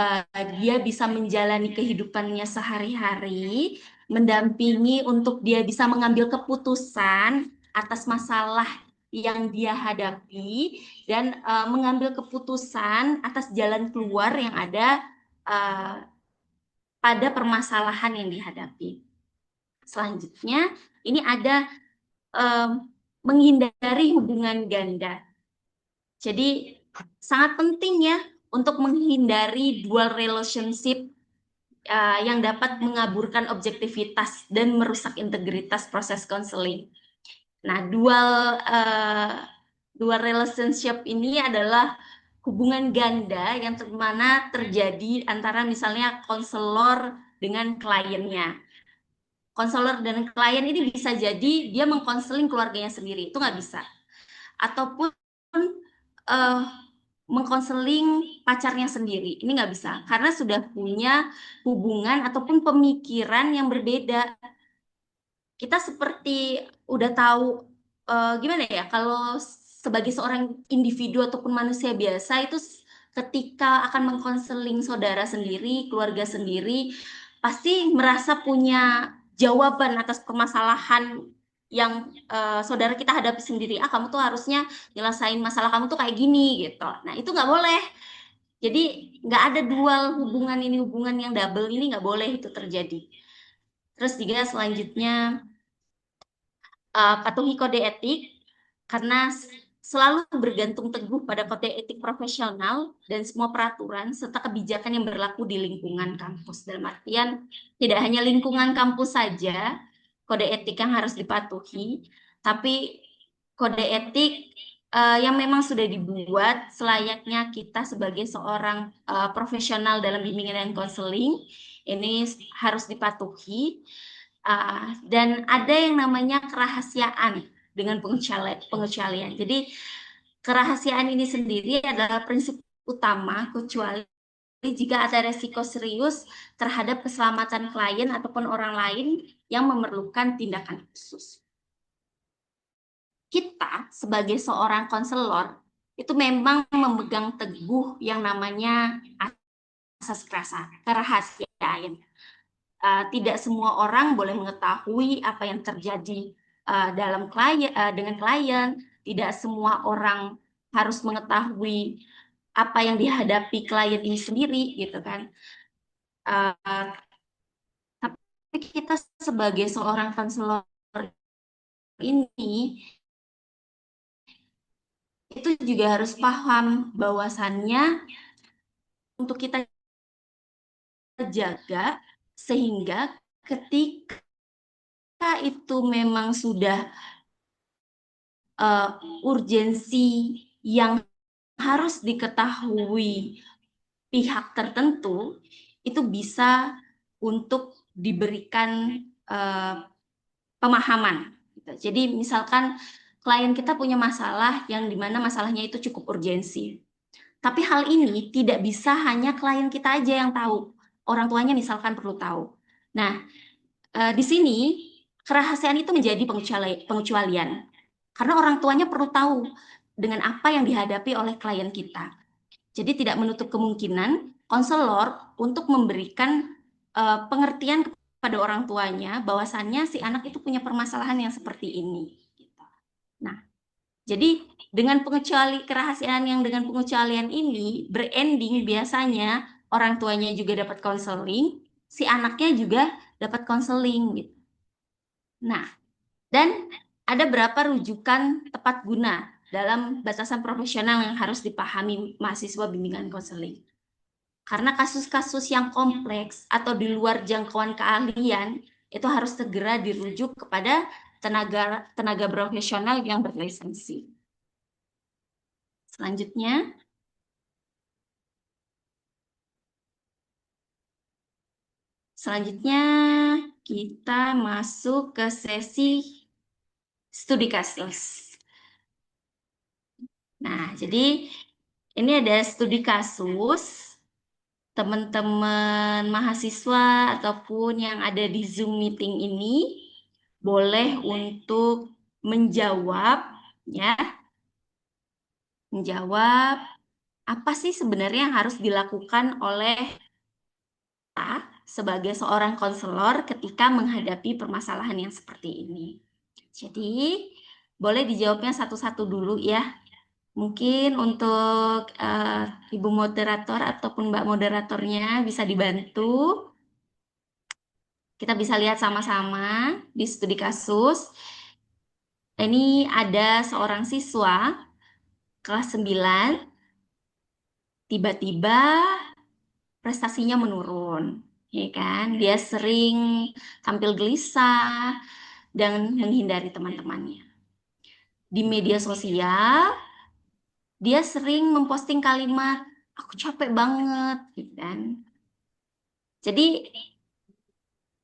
dia bisa menjalani kehidupannya sehari-hari, mendampingi untuk dia bisa mengambil keputusan atas masalah yang dia hadapi dan mengambil keputusan atas jalan keluar yang ada pada permasalahan yang dihadapi. Selanjutnya, ini ada menghindari hubungan ganda. Jadi sangat penting ya untuk menghindari dual relationship yang dapat mengaburkan objektivitas dan merusak integritas proses konseling. Nah, dual relationship ini adalah hubungan ganda yang mana terjadi antara misalnya konselor dengan kliennya. Konselor dan klien ini bisa jadi dia mengkonseling keluarganya sendiri, itu nggak bisa. Ataupun mengkonseling pacarnya sendiri, ini nggak bisa karena sudah punya hubungan ataupun pemikiran yang berbeda. Kita seperti udah tahu gimana ya kalau sebagai seorang individu ataupun manusia biasa itu ketika akan mengkonseling saudara sendiri, keluarga sendiri, pasti merasa punya jawaban atas permasalahan yang saudara kita hadapi sendiri. Kamu tuh harusnya nyelesain masalah kamu tuh kayak gini gitu. Nah, itu nggak boleh. Jadi nggak ada dual hubungan ini, hubungan yang double ini nggak boleh itu terjadi. Terus juga selanjutnya patuhi kode etik karena selalu bergantung teguh pada kode etik profesional dan semua peraturan serta kebijakan yang berlaku di lingkungan kampus. Dalam artian tidak hanya lingkungan kampus saja kode etik yang harus dipatuhi, tapi kode etik yang memang sudah dibuat selayaknya kita sebagai seorang profesional dalam bimbingan dan konseling ini harus dipatuhi. Dan ada yang namanya kerahasiaan dengan pengecualian. Jadi kerahasiaan ini sendiri adalah prinsip utama kecuali jika ada resiko serius terhadap keselamatan klien ataupun orang lain yang memerlukan tindakan khusus. kita sebagai seorang konselor itu memang memegang teguh yang namanya asas kerahasiaan. Tidak semua orang boleh mengetahui apa yang terjadi dengan klien. Tidak semua orang harus mengetahui apa yang dihadapi klien ini sendiri, gitu kan. Tapi kita sebagai seorang konselor ini itu juga harus paham bahwasannya untuk kita jaga sehingga ketika itu memang sudah urgensi yang harus diketahui pihak tertentu, itu bisa untuk diberikan pemahaman. Jadi misalkan klien kita punya masalah yang dimana masalahnya itu cukup urgensi. Tapi hal ini tidak bisa hanya klien kita aja yang tahu. Orang tuanya misalkan perlu tahu. Nah, di sini kerahasiaan itu menjadi pengecualian. Karena orang tuanya perlu tahu dengan apa yang dihadapi oleh klien kita. Jadi tidak menutup kemungkinan konselor untuk memberikan pengertian kepada orang tuanya bahwasannya si anak itu punya permasalahan yang seperti ini. Nah, jadi dengan kerahasiaan yang dengan pengecualian ini berending biasanya orang tuanya juga dapat konseling, si anaknya juga dapat konseling gitu. Nah, dan ada berapa rujukan tepat guna dalam batasan profesional yang harus dipahami mahasiswa bimbingan konseling. Karena kasus-kasus yang kompleks atau di luar jangkauan keahlian itu harus segera dirujuk kepada tenaga profesional yang berlisensi. Selanjutnya kita masuk ke sesi studi kasus. Nah, jadi ini ada studi kasus. Teman-teman mahasiswa ataupun yang ada di Zoom meeting ini boleh untuk menjawab apa sih sebenarnya yang harus dilakukan oleh kita sebagai seorang konselor ketika menghadapi permasalahan yang seperti ini. Jadi, boleh dijawabnya satu-satu dulu ya. Mungkin untuk Ibu moderator ataupun Mbak moderatornya bisa dibantu. Kita bisa lihat sama-sama di studi kasus. Ini ada seorang siswa kelas 9, tiba-tiba prestasinya menurun, ya kan? Dia sering tampil gelisah dan menghindari teman-temannya. Di media sosial, dia sering memposting kalimat, aku capek banget, gitu kan. Jadi,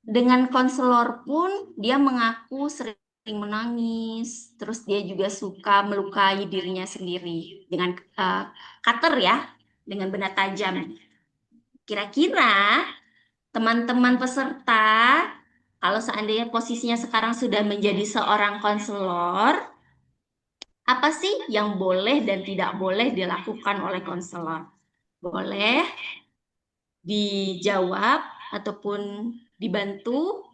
dengan konselor pun dia mengaku sering menangis, terus dia juga suka melukai dirinya sendiri dengan cutter ya, dengan benda tajam. Kira-kira teman-teman peserta, kalau seandainya posisinya sekarang sudah menjadi seorang konselor, apa sih yang boleh dan tidak boleh dilakukan oleh konselor? Boleh dijawab ataupun dibantu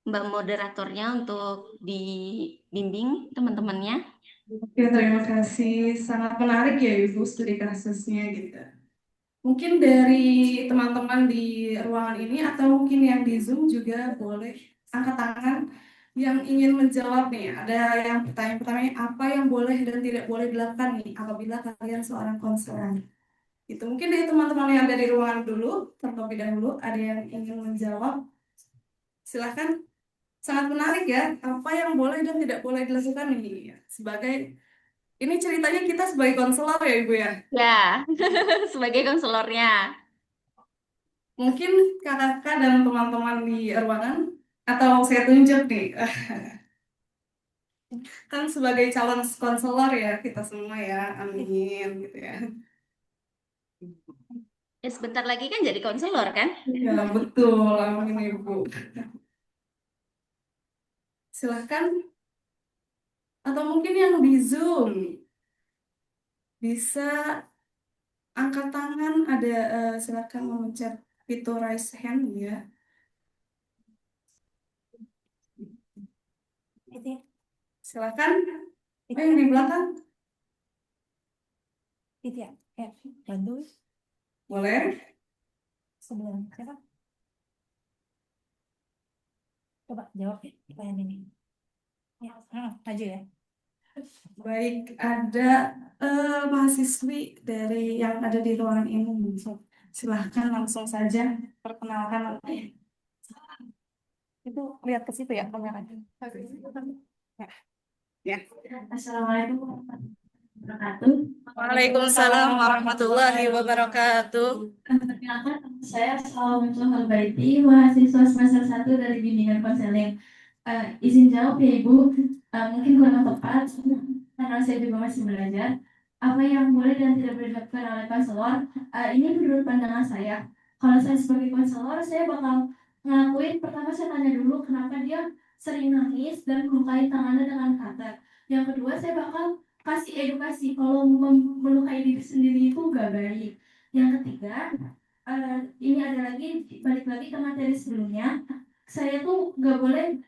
Mbak moderatornya untuk dibimbing teman-temannya. Oke, terima kasih. Sangat menarik ya Ibu studi kasusnya gitu. Mungkin dari teman-teman di ruangan ini atau mungkin yang di Zoom juga boleh angkat tangan yang ingin menjawab nih. Ada yang pertanyaan apa yang boleh dan tidak boleh dilakukan nih apabila kalian seorang konselor. Itu mungkin dari teman-teman yang ada di ruangan dulu, terlebih dahulu ada yang ingin menjawab. Silahkan. Sangat menarik ya, apa yang boleh dan tidak boleh dilakukan nih. Ini ceritanya kita sebagai konselor ya Ibu ya. Ya, sebagai konselornya. Mungkin kakak dan teman-teman di ruangan, atau saya tunjuk nih, kan sebagai calon konselor ya kita semua ya, amin gitu ya. Sebentar lagi kan jadi konselor kan? Ya betul, amin Ibu. Silahkan Atau mungkin yang di Zoom bisa angkat tangan, ada silakan memencet fitur raise hand ya. Itu ya, Silakan. itu Yang di belakang itu ya. Bantu boleh. sebelah siapa? Coba jawab ya pertanyaan ini. Ya, maju ya. Baik, ada mahasiswi dari yang ada di ruangan ini. Silahkan langsung saja perkenalkan nanti. Itu lihat ke situ ya kameranya. Ya. Assalamualaikum warahmatullahi wabarakatuh. Waalaikumsalam warahmatullahi wabarakatuh. Perkenalkan, saya Salawatul Halbaiti, mahasiswa semester 1 dari bimbingan konseling. Izin jawab ya Ibu, mungkin kurang tepat karena saya juga masih belajar. Apa yang boleh dan tidak boleh dilakukan oleh konselor, ini menurut pandangan saya. Kalau saya sebagai konselor, saya bakal ngelakuin, pertama saya tanya dulu kenapa dia sering nangis dan melukai tangannya dengan cutter. Yang kedua, saya bakal kasih edukasi kalau melukai diri sendiri itu gak baik. Yang ketiga, ini ada lagi, balik lagi ke materi sebelumnya, saya tuh gak boleh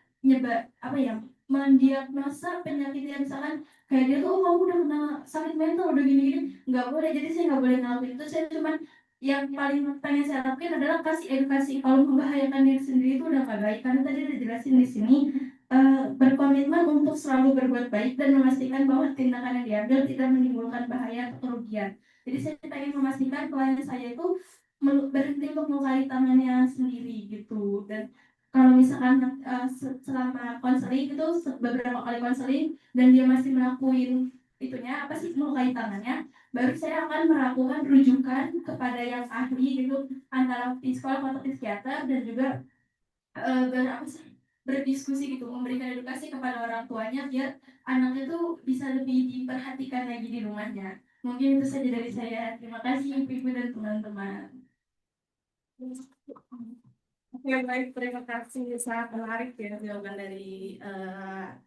mendiagnosa penyakit yang misalkan kayak dia tuh, oh kamu udah kena sakit mental, udah gini-gini, nggak boleh. Jadi saya nggak boleh ngelakuin itu. Saya cuman yang paling pengen saya lakuin adalah kasih edukasi kalau membahayakan diri sendiri itu udah nggak baik. Karena tadi udah jelasin di sini, berkomitmen untuk selalu berbuat baik dan memastikan bahwa tindakan yang diambil tidak menimbulkan bahaya atau kerugian. Jadi saya pengen memastikan klien saya itu berhenti untuk melukai tangannya sendiri gitu. Dan kalau misalkan selama konseling itu beberapa kali konseling dan dia masih melakukan itunya apa sih melukai tangannya, baru saya akan melakukan rujukan kepada yang ahli gitu, antara psikolog atau psikiater, dan juga berdiskusi gitu, memberikan edukasi kepada orang tuanya biar anaknya tuh bisa lebih diperhatikan lagi di rumahnya. Mungkin itu saja dari saya. Terima kasih ibu-ibu dan teman-teman. Oke, baik, terima kasih. Sangat menarik ya jawaban dari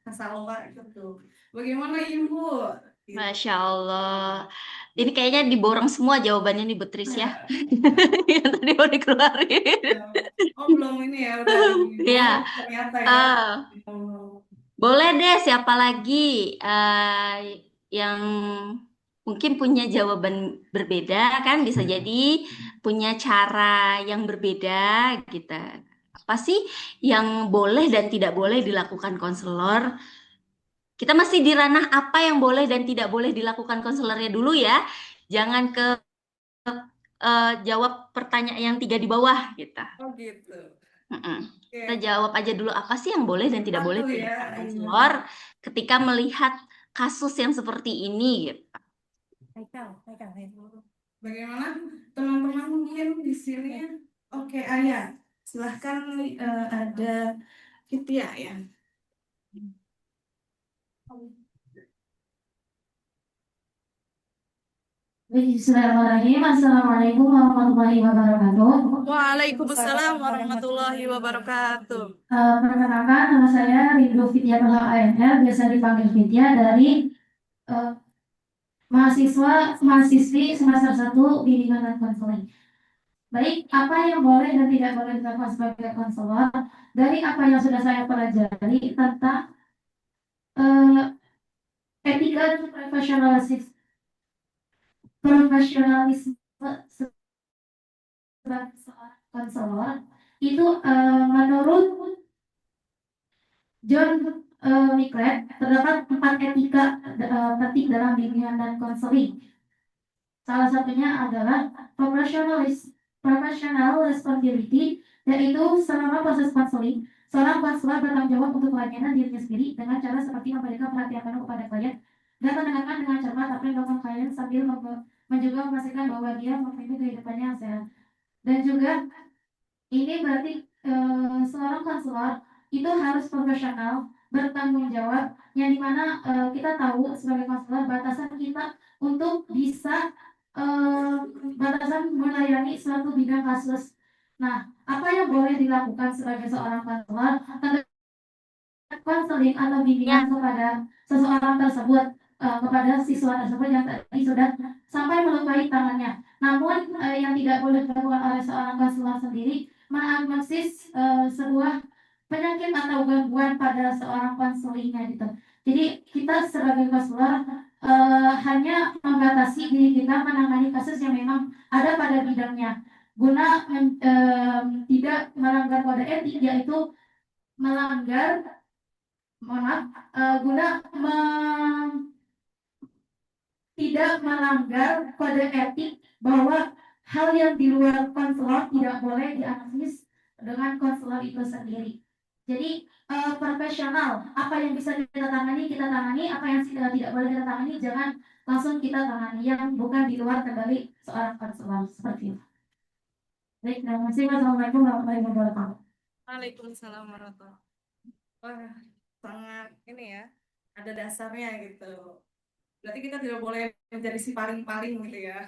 Kak Salwa gitu. Bagaimana Ibu? Masya Allah. Ini kayaknya diborong semua jawabannya nih Butris ya. Yang tadi mau dikeluarin. Oh, belum ini ya, udah Iya. ternyata ya. Ah, Oh. boleh deh, siapa lagi yang mungkin punya jawaban berbeda kan? Bisa jadi punya cara yang berbeda gitu. Apa sih yang boleh dan tidak boleh dilakukan konselor? Kita masih di ranah apa yang boleh dan tidak boleh dilakukan konselornya dulu ya. Jangan ke jawab pertanyaan yang tiga di bawah gitu. Oh gitu. Mm-mm. Oke. Kita jawab aja dulu apa sih yang boleh dan tidak boleh Betul ya. dilakukan konselor ketika melihat kasus yang seperti ini gitu. Haikal. Bagaimana teman-teman mungkin di sini? Oke, Ayah, silahkan ada Kitia ya. Bismillahirrahmanirrahim. Assalamualaikum warahmatullahi wabarakatuh. Waalaikumsalam warahmatullahi wabarakatuh. Perkenalkan, nama saya Rindu Fitya Toha ANL, biasa dipanggil Fitya, dari mahasiswi semester 1 bimbingan dan konseling. Baik, apa yang boleh dan tidak boleh dilakukan sebagai konselor dari apa yang sudah saya pelajari tentang etika dan profesionalisme sebagai seorang konselor itu, menurut John Wicklet, terdapat 4 etika penting dalam bimbingan dan konseling. Salah satunya adalah professional responsibility, yaitu selama proses konseling, seorang konselor bertanggung jawab untuk pelayanan dirinya sendiri dengan cara seperti memberikan perhatian penuh kepada klien dan mendengarkan dengan cermat apa yang dilakukan klien sambil juga memastikan bahwa dia memiliki kehidupannya yang sehat. Dan juga ini berarti seorang konselor itu harus profesional, bertanggung jawab, yang dimana kita tahu sebagai konselor batasan kita untuk bisa batasan melayani suatu bidang kasus. Nah, apa yang boleh dilakukan sebagai seorang konselor? konseling atau Ya, bimbingan kepada seseorang tersebut, kepada siswa tersebut yang tadi sudah sampai melukai tangannya. Namun yang tidak boleh dilakukan oleh seorang konselor sendiri menganalisis sebuah penyakit atau gangguan pada seorang konselingnya gitu. Jadi kita sebagai konselor hanya membatasi diri kita menangani kasus yang memang ada pada bidangnya, guna tidak melanggar kode etik, yaitu melanggar, mohon maaf, guna tidak melanggar kode etik, bahwa hal yang di luar konselor tidak boleh dianalisis dengan konselor itu sendiri. Jadi profesional, apa yang bisa kita tangani, apa yang tidak boleh kita tangani, jangan langsung kita tangani yang bukan di luar kendali seorang konselor, seperti itu. Baik, terima kasih. Wassalamualaikum warahmatullahi wabarakatuh. Waalaikumsalam warahmatullahi wabarakatuh. Wah, sangat ini ya, ada dasarnya gitu. Berarti kita tidak boleh menjadi si paling-paling gitu ya.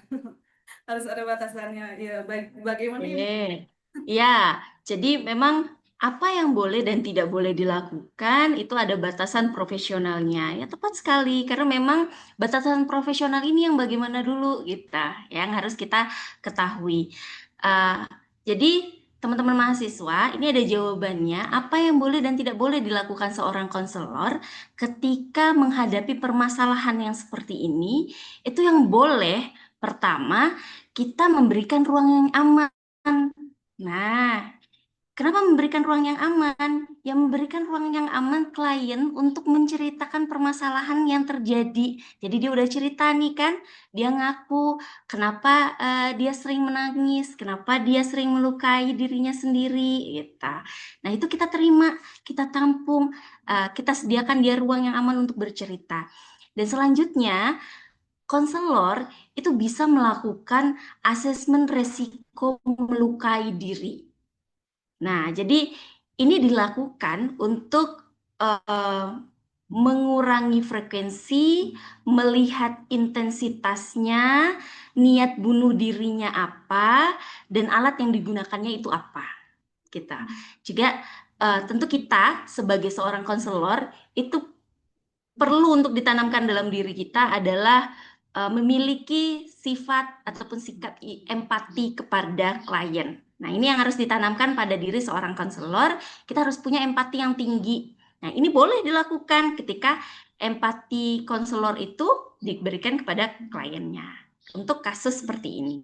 Harus ada batasannya. Ya, bagaimana ini? Ya, jadi memang apa yang boleh dan tidak boleh dilakukan itu ada batasan profesionalnya. Ya tepat sekali, karena memang batasan profesional ini yang bagaimana dulu yang harus kita ketahui. Uh, jadi teman-teman mahasiswa, ini ada jawabannya. Apa yang boleh dan tidak boleh dilakukan seorang konselor ketika menghadapi permasalahan yang seperti ini? Itu yang boleh, pertama, kita memberikan ruang yang aman. Nah, kenapa memberikan ruang yang aman? Yang memberikan ruang yang aman klien untuk menceritakan permasalahan yang terjadi. Jadi dia udah cerita nih kan, dia ngaku kenapa dia sering menangis, kenapa dia sering melukai dirinya sendiri, gitu. Nah itu kita terima, kita tampung, kita sediakan dia ruang yang aman untuk bercerita. Dan selanjutnya, konselor itu bisa melakukan asesmen resiko melukai diri. Nah, jadi ini dilakukan untuk mengurangi frekuensi, melihat intensitasnya, niat bunuh dirinya apa, dan alat yang digunakannya itu apa. Juga tentu kita sebagai seorang konselor itu perlu untuk ditanamkan dalam diri kita adalah memiliki sifat ataupun sikap empati kepada klien. Nah, ini yang harus ditanamkan pada diri seorang konselor. Kita harus punya empati yang tinggi. Nah, ini boleh dilakukan ketika empati konselor itu diberikan kepada kliennya untuk kasus seperti ini.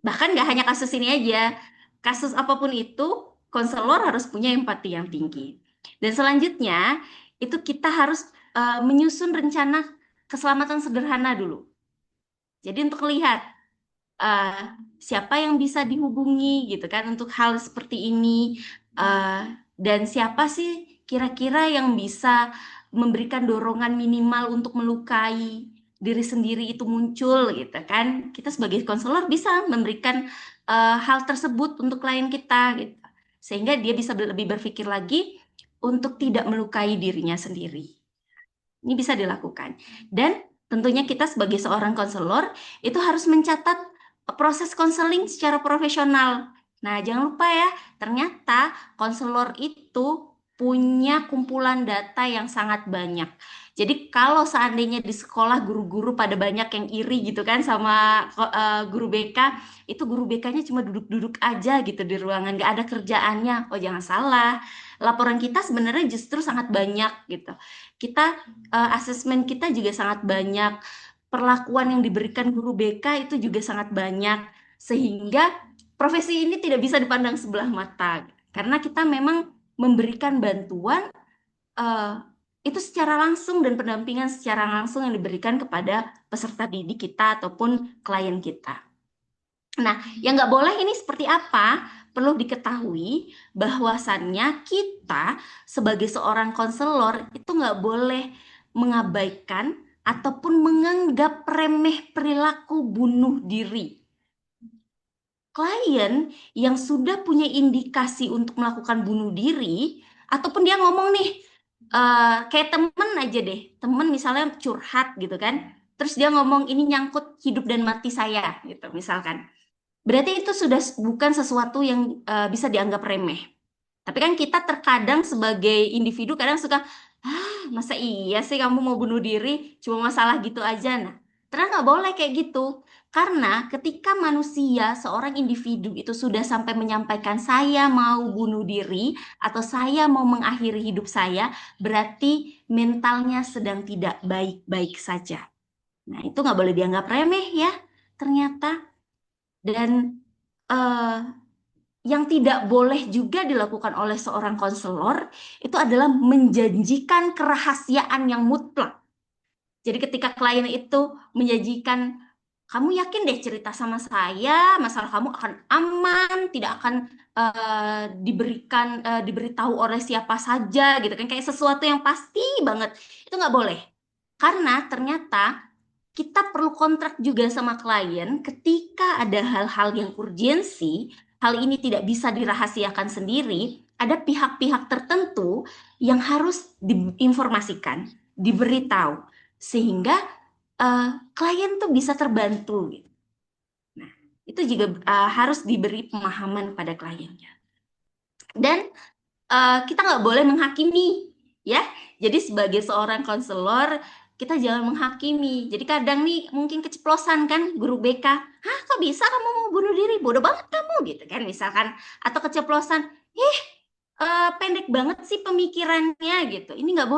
Bahkan nggak hanya kasus ini aja, kasus apapun itu, konselor harus punya empati yang tinggi. Dan selanjutnya, itu kita harus menyusun rencana keselamatan sederhana dulu. Jadi untuk lihat siapa yang bisa dihubungi gitu kan untuk hal seperti ini, dan siapa sih kira-kira yang bisa memberikan dorongan minimal untuk melukai diri sendiri itu muncul gitu kan. Kita sebagai konselor bisa memberikan hal tersebut untuk klien kita gitu. Sehingga dia bisa lebih berpikir lagi untuk tidak melukai dirinya sendiri. Ini bisa dilakukan. Dan tentunya kita sebagai seorang konselor itu harus mencatat proses konseling secara profesional. Nah, jangan lupa ya, ternyata konselor itu punya kumpulan data yang sangat banyak. Jadi kalau seandainya di sekolah guru-guru pada banyak yang iri gitu kan sama guru BK, itu guru BK-nya cuma duduk-duduk aja gitu di ruangan, nggak ada kerjaannya. Oh, jangan salah. Laporan kita sebenarnya justru sangat banyak gitu. Kita asesmen kita juga sangat banyak. Perlakuan yang diberikan guru BK itu juga sangat banyak. Sehingga profesi ini tidak bisa dipandang sebelah mata. Karena kita memang memberikan bantuan itu secara langsung dan pendampingan secara langsung yang diberikan kepada peserta didik kita ataupun klien kita. Nah, yang nggak boleh ini seperti apa? Perlu diketahui bahwasannya kita sebagai seorang konselor itu nggak boleh mengabaikan ataupun menganggap remeh perilaku bunuh diri. Klien yang sudah punya indikasi untuk melakukan bunuh diri, ataupun dia ngomong nih, kayak temen aja deh, temen misalnya curhat gitu kan, terus dia ngomong ini nyangkut hidup dan mati saya gitu misalkan. Berarti itu sudah bukan sesuatu yang bisa dianggap remeh. Tapi kan kita terkadang sebagai individu kadang suka, masa iya sih kamu mau bunuh diri, cuma masalah gitu aja. Nah, ternyata nggak boleh kayak gitu. Karena ketika manusia, seorang individu itu sudah sampai menyampaikan saya mau bunuh diri atau saya mau mengakhiri hidup saya, berarti mentalnya sedang tidak baik-baik saja. Nah, itu nggak boleh dianggap remeh ya, ternyata. Dan eh, yang tidak boleh juga dilakukan oleh seorang konselor itu adalah menjanjikan kerahasiaan yang mutlak. Jadi ketika klien itu menjanjikan, kamu yakin deh cerita sama saya, masalah kamu akan aman, tidak akan diberitahu oleh siapa saja gitu kan, kayak sesuatu yang pasti banget. Itu nggak boleh. Karena ternyata kita perlu kontrak juga sama klien ketika ada hal-hal yang urgensi, hal ini tidak bisa dirahasiakan sendiri, ada pihak-pihak tertentu yang harus diinformasikan, diberitahu, sehingga klien tuh bisa terbantu gitu. Nah, itu juga harus diberi pemahaman pada kliennya. Dan kita nggak boleh menghakimi, ya. Jadi sebagai seorang konselor, kita jangan menghakimi. Jadi kadang nih mungkin keceplosan kan guru BK, kok bisa kamu mau bunuh diri? Bodoh banget kamu gitu kan misalkan. Atau keceplosan, pendek banget sih pemikirannya gitu. Ini nggak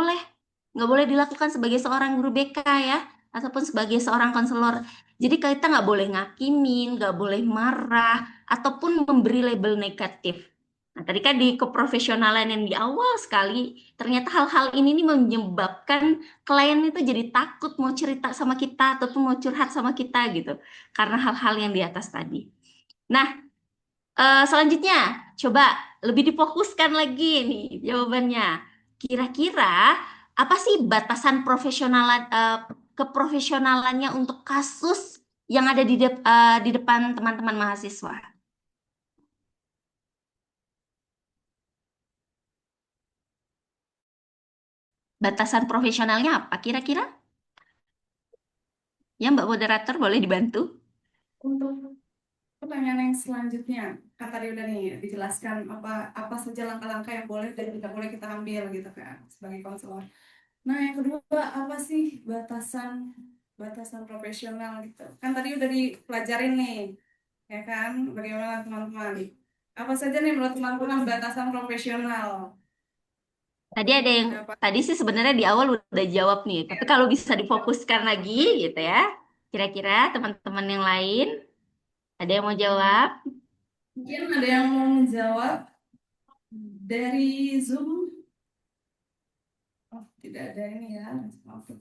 boleh dilakukan sebagai seorang guru BK ya, ataupun sebagai seorang konselor. Jadi kita nggak boleh ngakimin, nggak boleh marah, ataupun memberi label negatif. Nah, tadi kan di keprofesionalan yang di awal sekali, ternyata hal-hal ini nih menyebabkan klien itu jadi takut mau cerita sama kita ataupun mau curhat sama kita gitu, karena hal-hal yang di atas tadi. Nah, selanjutnya coba lebih difokuskan lagi nih jawabannya. Kira-kira apa sih batasan keprofesionalannya untuk kasus yang ada di depan teman-teman mahasiswa? Batasan profesionalnya apa kira-kira? Ya, Mbak Moderator boleh dibantu? Untuk pertanyaan yang selanjutnya, kan tadi udah nih dijelaskan apa saja langkah-langkah yang boleh dan tidak boleh kita ambil gitu kan sebagai konselor. Nah, yang kedua apa sih batasan profesional gitu? Kan tadi udah dipelajarin nih, ya kan? Bagaimana teman-teman? Apa saja nih menurut teman-teman batasan profesional? Tadi ada yang Ada apa? tadi sih sebenarnya di awal udah jawab nih, tapi kalau bisa difokuskan lagi gitu ya. Kira-kira teman-teman yang lain ada yang mau jawab? Mungkin ada yang mau menjawab dari Zoom? Oh, tidak ada ini ya. Maaf.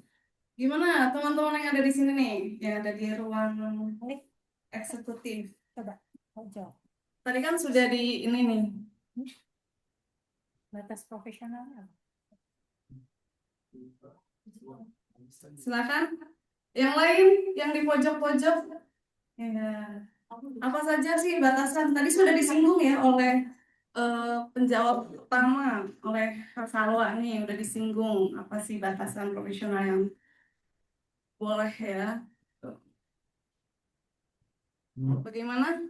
Gimana teman-teman yang ada di sini nih, yang ada di ruang eksekutif? Coba, jawab. Tadi kan sudah di ini nih. Batas profesionalnya apa? Silakan. Yang lain, yang di pojok-pojok. Ya. Apa saja sih batasan? Tadi sudah disinggung ya oleh penjawab utama, oleh Kak Salwa nih, udah disinggung apa sih batasan profesional yang boleh ya. Bagaimana?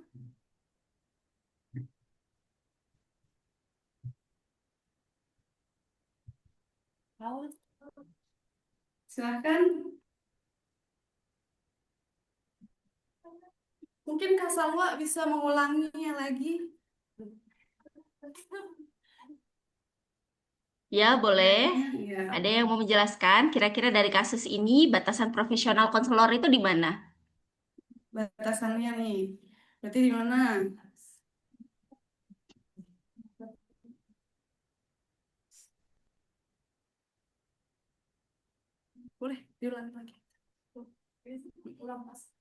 Silakan. Mungkin Kak Salwa bisa mengulanginya lagi. Ya, boleh. Ya. Ada yang mau menjelaskan kira-kira dari kasus ini batasan profesional konselor itu di mana? Batasannya nih. Berarti di mana? Boleh diulang lagi. Ulang, Mas.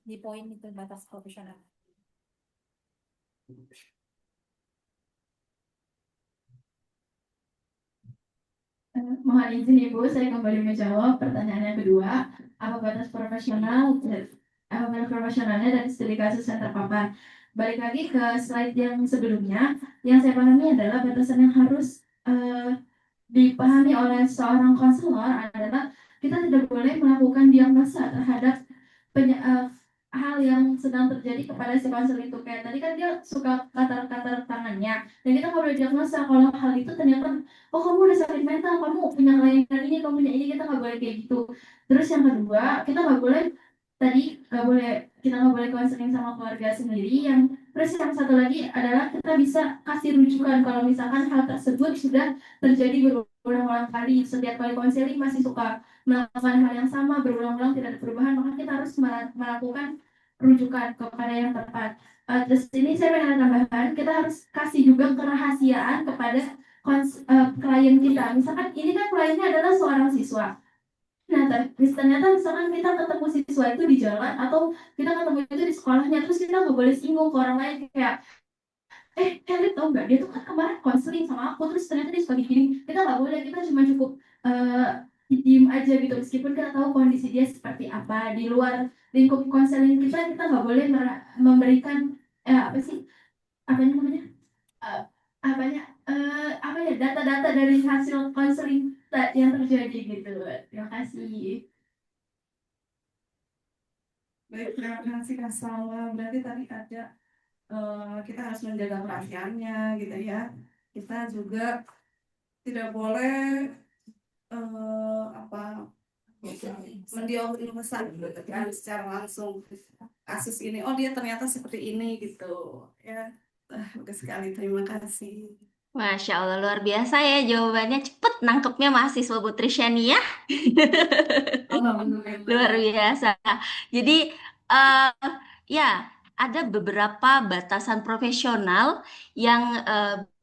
Di poin itu batas profesional. Mohon izin Ibu, saya kembali menjawab pertanyaan yang kedua. Apa batas profesionalnya dari studi kasus yang terpapar? Balik lagi ke slide yang sebelumnya, yang saya pahami adalah batasan yang harus dipahami oleh seorang konselor adalah kita tidak boleh melakukan diagnosa terhadap hal yang sedang terjadi kepada si konselor itu. Kayak tadi kan dia suka katar-katar tangannya, dan kita nggak boleh diagnosa kalau hal itu ternyata, oh kamu udah sakit mental, kamu punya kelainan ini, kamu punya ini, kita nggak boleh kayak gitu. Terus yang kedua, kita nggak boleh, tadi nggak boleh, kita nggak boleh konseling sama keluarga sendiri. Yang terus yang satu lagi adalah kita bisa kasih rujukan kalau misalkan hal tersebut sudah terjadi berulang-ulang kali. Setiap kali konseling masih suka melakukan hal yang sama berulang-ulang tidak ada perubahan, maka kita harus melakukan rujukan kepada yang tepat. Terus ini saya pengen tambahan, kita harus kasih juga kerahasiaan kepada klien kita. Misalkan ini kan kliennya adalah seorang siswa. Nah, ternyata misalkan kita ketemu siswa itu di jalan atau kita ketemu itu di sekolahnya, terus kita nggak boleh singgung ke orang lain kayak, kalian tau nggak, dia tuh kan kemarin konseling sama aku, terus ternyata dia suka gini. Kita nggak boleh, kita cuma cukup diem aja gitu, meskipun kita tahu kondisi dia seperti apa. Di luar lingkup konseling kita nggak boleh memberikan apa sih, apa namanya, eh, apanya, apa ya, data-data dari hasil konseling yang terjadi gitu. Terima kasih. Baik, terima kasih Kak Salwa. Berarti tadi ada kita harus menjaga kerahasiaannya gitu ya. Kita juga tidak boleh apa mendiagnosa gitu kan secara langsung kasus ini. Oh dia ternyata seperti ini gitu ya. Bagus sekali, terima kasih. Masya Allah, luar biasa ya jawabannya. Cepet nangkepnya mahasiswa Putri Shani ya. Luar Alhamdulillah. biasa. Jadi, eh ya, ada beberapa batasan profesional yang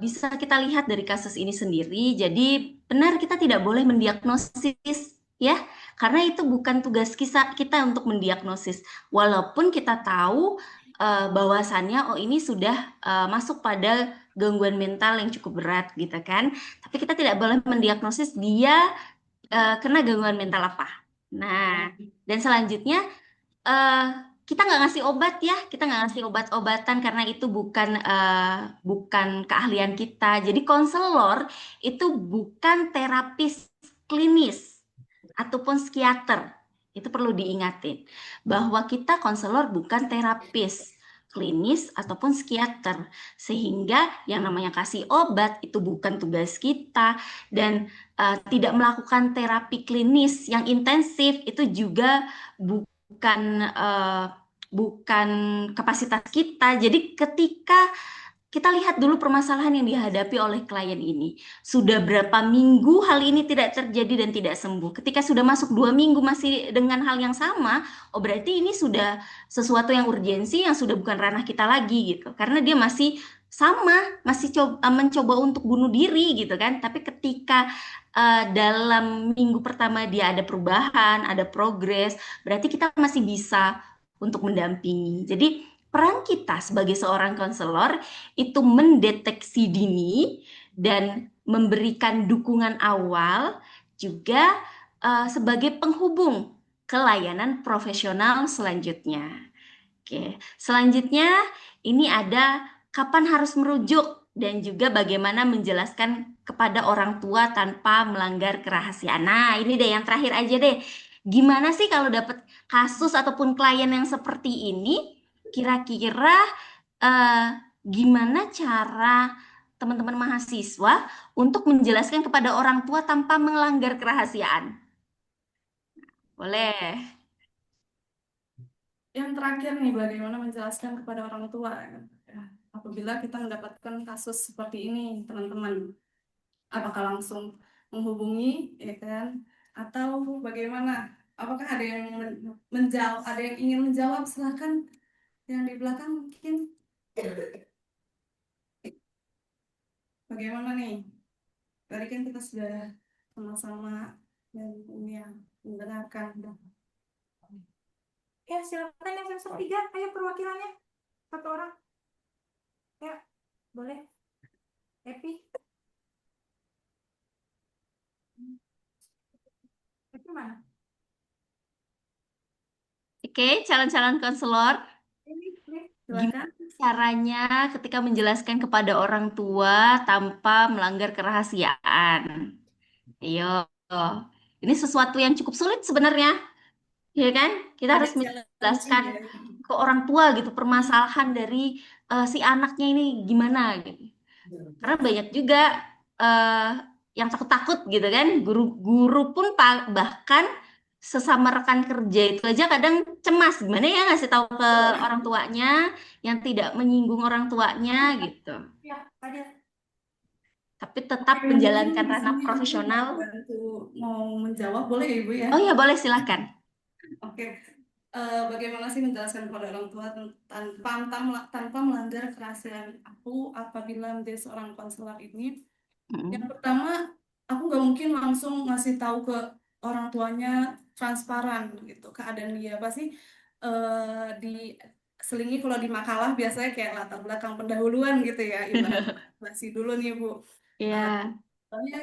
bisa kita lihat dari kasus ini sendiri. Jadi, benar kita tidak boleh mendiagnosis, ya, karena itu bukan tugas kita untuk mendiagnosis. Walaupun kita tahu bahwasannya, oh ini sudah masuk pada gangguan mental yang cukup berat, gitu kan. Tapi kita tidak boleh mendiagnosis dia kena gangguan mental apa. Nah, dan selanjutnya eh kita nggak ngasih obat ya, kita nggak ngasih obat-obatan karena itu bukan keahlian kita. Jadi konselor itu bukan terapis klinis ataupun psikiater. Itu perlu diingatin bahwa kita konselor bukan terapis klinis ataupun psikiater, sehingga yang namanya kasih obat itu bukan tugas kita, dan tidak melakukan terapi klinis yang intensif itu juga bukan eh, bukan kapasitas kita. Jadi ketika kita lihat dulu permasalahan yang dihadapi oleh klien ini. Sudah berapa minggu hal ini tidak terjadi dan tidak sembuh. Ketika sudah masuk 2 minggu masih dengan hal yang sama, oh berarti ini sudah sesuatu yang urgensi yang sudah bukan ranah kita lagi gitu. Karena dia masih sama, masih mencoba untuk bunuh diri gitu kan. Tapi ketika dalam minggu pertama dia ada perubahan, ada progres, berarti kita masih bisa untuk mendampingi. Jadi peran kita sebagai seorang konselor itu mendeteksi dini dan memberikan dukungan awal, juga sebagai penghubung ke layanan profesional selanjutnya. Oke, selanjutnya ini ada kapan harus merujuk dan juga bagaimana menjelaskan kepada orang tua tanpa melanggar kerahasiaan. Nah, ini deh yang terakhir aja deh. Gimana sih kalau dapat kasus ataupun klien yang seperti ini? Kira-kira eh, gimana cara teman-teman mahasiswa untuk menjelaskan kepada orang tua tanpa melanggar kerahasiaan? Boleh. Yang terakhir nih, bagaimana menjelaskan kepada orang tua ya, apabila kita mendapatkan kasus seperti ini, teman-teman. Apakah langsung menghubungi, ya kan? Atau bagaimana? Apakah ada yang menjawab, ada yang ingin menjawab? Silahkan yang di belakang mungkin. Bagaimana nih? Tadi kan kita sudah sama-sama dan ini yang mendengarkan. Ya, silakan yang semester 3. Ayo perwakilannya. Satu orang. Ya, boleh. Epi. Epi mana? Oke, calon-calon konselor. Ini. Silakan. Gimana caranya ketika menjelaskan kepada orang tua tanpa melanggar kerahasiaan? Ayo, ini sesuatu yang cukup sulit sebenarnya. ya kan? Kita Ada harus challenging menjelaskan ya. ke orang tua gitu permasalahan dari si anaknya ini gimana gitu. Karena banyak juga eh, yang takut-takut gitu kan. Guru-guru pun bahkan sesama rekan kerja itu aja kadang cemas gimana ya ngasih tahu ke orang tuanya yang tidak menyinggung orang tuanya gitu. Ya, ada. Tapi Oke, tetap mungkin menjalankan di ranah sini aku mau profesional. bantu mau menjawab, boleh ya Ibu ya? Oh ya boleh silakan. Oke. Bagaimana sih menjelaskan kepada orang tua tanpa melanggar kerahasiaan aku apabila menjadi seorang konselor ini? Yang Mm. pertama, aku nggak mungkin langsung ngasih tahu ke orang tuanya transparan gitu keadaan dia. Pasti di selingi kalau di makalah biasanya kayak latar belakang pendahuluan gitu ya, ibarat basi dulu nih Bu. Eh, Ya. Soalnya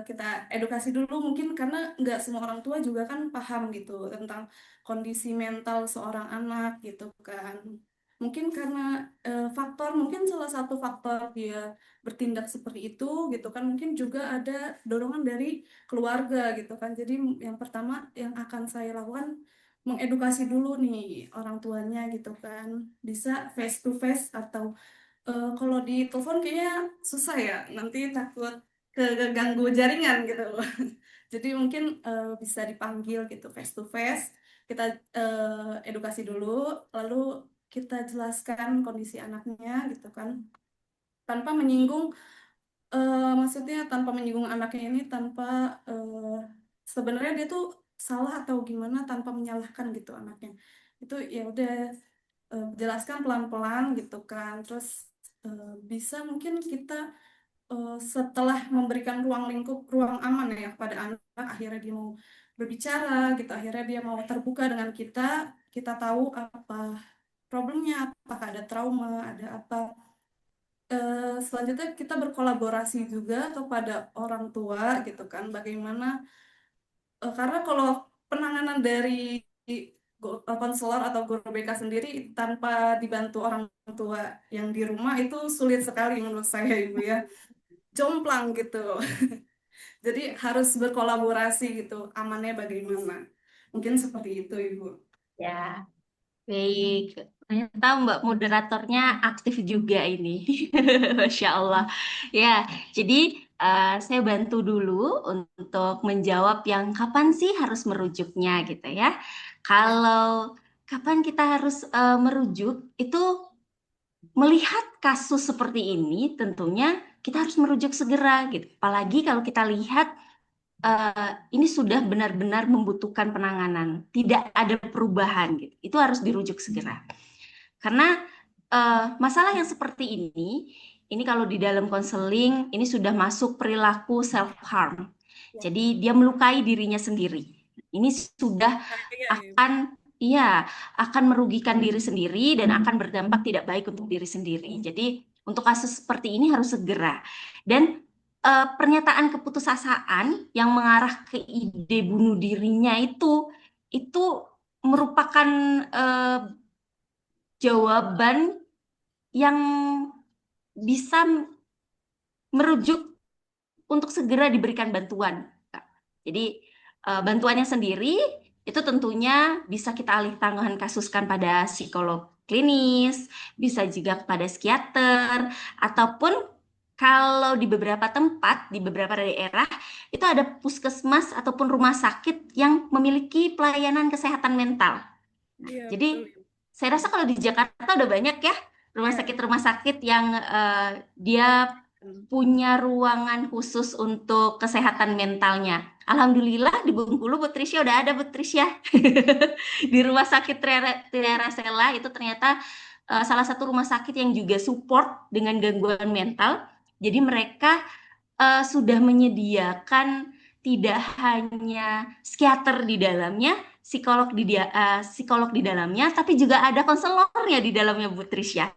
kita edukasi dulu mungkin karena nggak semua orang tua juga kan paham gitu tentang kondisi mental seorang anak gitu kan. Mungkin karena mungkin salah satu faktor dia bertindak seperti itu gitu kan. Mungkin juga ada dorongan dari keluarga gitu kan. Jadi yang pertama yang akan saya lakukan mengedukasi dulu nih orang tuanya gitu kan. Bisa face to face atau kalau di telepon kayaknya susah ya, nanti takut keganggu jaringan gitu. Jadi mungkin bisa dipanggil gitu face to face, kita edukasi dulu, lalu kita jelaskan kondisi anaknya gitu kan, tanpa menyinggung, maksudnya tanpa menyinggung anaknya ini, tanpa sebenarnya dia tuh salah atau gimana, tanpa menyalahkan gitu anaknya. Itu ya udah jelaskan pelan-pelan gitu kan, terus bisa mungkin kita setelah memberikan ruang lingkup, ruang aman ya kepada anak, akhirnya dia mau berbicara gitu, akhirnya dia mau terbuka dengan kita, kita tahu apa problemnya, apakah ada trauma, ada apa. Selanjutnya kita berkolaborasi juga kepada orang tua gitu kan, bagaimana karena kalau penanganan dari konselor atau guru BK sendiri tanpa dibantu orang tua yang di rumah itu sulit sekali menurut saya Ibu ya, jomplang gitu. Jadi harus berkolaborasi gitu, amannya bagaimana. Mungkin seperti itu, Ibu. Ya, baik. Ternyata Mbak moderatornya aktif juga ini. Masya Allah. Ya, jadi saya bantu dulu untuk menjawab yang kapan sih harus merujuknya gitu ya. Kalau kapan kita harus merujuk, itu melihat kasus seperti ini tentunya kita harus merujuk segera gitu. Apalagi kalau kita lihat ini sudah benar-benar membutuhkan penanganan, tidak ada perubahan gitu. Itu harus dirujuk segera. Karena masalah yang seperti ini kalau di dalam konseling ini sudah masuk perilaku self harm. Jadi dia melukai dirinya sendiri. Ini sudah Iya, Ibu. akan merugikan diri sendiri dan akan berdampak tidak baik untuk diri sendiri. Jadi untuk kasus seperti ini harus segera. Dan pernyataan keputusasaan yang mengarah ke ide bunuh dirinya itu merupakan eh, jawaban yang bisa merujuk untuk segera diberikan bantuan. Jadi bantuannya sendiri itu tentunya bisa kita alih tanggungan kasuskan pada psikolog klinis, bisa juga kepada psikiater, ataupun kalau di beberapa tempat, di beberapa daerah, itu ada puskesmas ataupun rumah sakit yang memiliki pelayanan kesehatan mental. Iya, betul, Jadi Ibu. saya rasa kalau di Jakarta udah banyak ya Iya. rumah sakit yang dia punya ruangan khusus untuk kesehatan mentalnya. Alhamdulillah di Bengkulu Bu Trisya udah ada Bu Trisya. Di rumah sakit Triara Sela itu ternyata salah satu rumah sakit yang juga support dengan gangguan mental. Jadi mereka sudah menyediakan tidak hanya psikiater di dalamnya, psikolog di dalamnya, tapi juga ada konselornya di dalamnya Bu Trisya.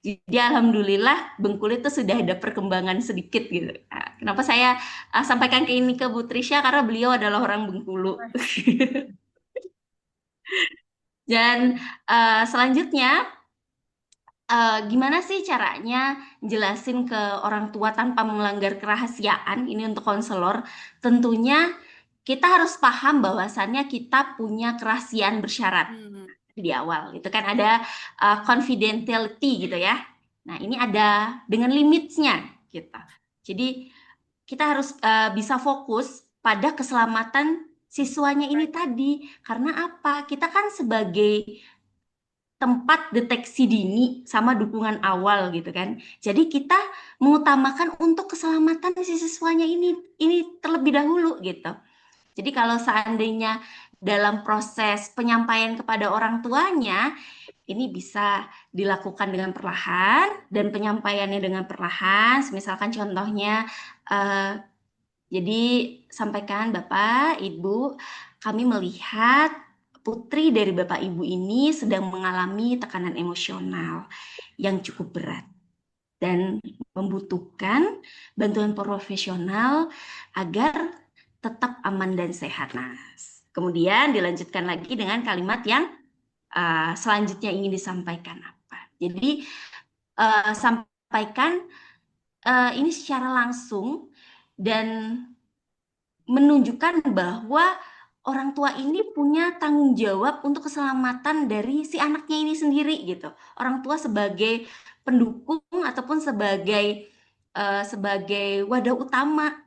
Jadi alhamdulillah Bengkulu itu sudah ada perkembangan sedikit gitu. Nah, kenapa saya sampaikan ke ini ke Bu Trisya karena beliau adalah orang Bengkulu. Dan selanjutnya gimana sih caranya jelasin ke orang tua tanpa melanggar kerahasiaan ini untuk konselor? Tentunya kita harus paham bahwasannya kita punya kerahasiaan bersyarat di awal. Itu kan ada confidentiality gitu ya. Nah, ini ada dengan limitnya gitu. Jadi kita harus bisa fokus pada keselamatan siswanya ini tadi. Karena apa? Kita kan sebagai tempat deteksi dini sama dukungan awal gitu kan. Jadi kita mengutamakan untuk keselamatan si siswanya ini terlebih dahulu gitu. Jadi kalau seandainya dalam proses penyampaian kepada orang tuanya ini bisa dilakukan dengan perlahan dan penyampaiannya dengan perlahan. Misalkan contohnya jadi sampaikan Bapak, Ibu, kami melihat putri dari Bapak Ibu ini sedang mengalami tekanan emosional yang cukup berat dan membutuhkan bantuan profesional agar tetap aman dan sehat. Nah, kemudian dilanjutkan lagi dengan kalimat yang selanjutnya ingin disampaikan apa. Jadi sampaikan ini secara langsung dan menunjukkan bahwa orang tua ini punya tanggung jawab untuk keselamatan dari si anaknya ini sendiri gitu. Orang tua sebagai pendukung ataupun sebagai wadah utama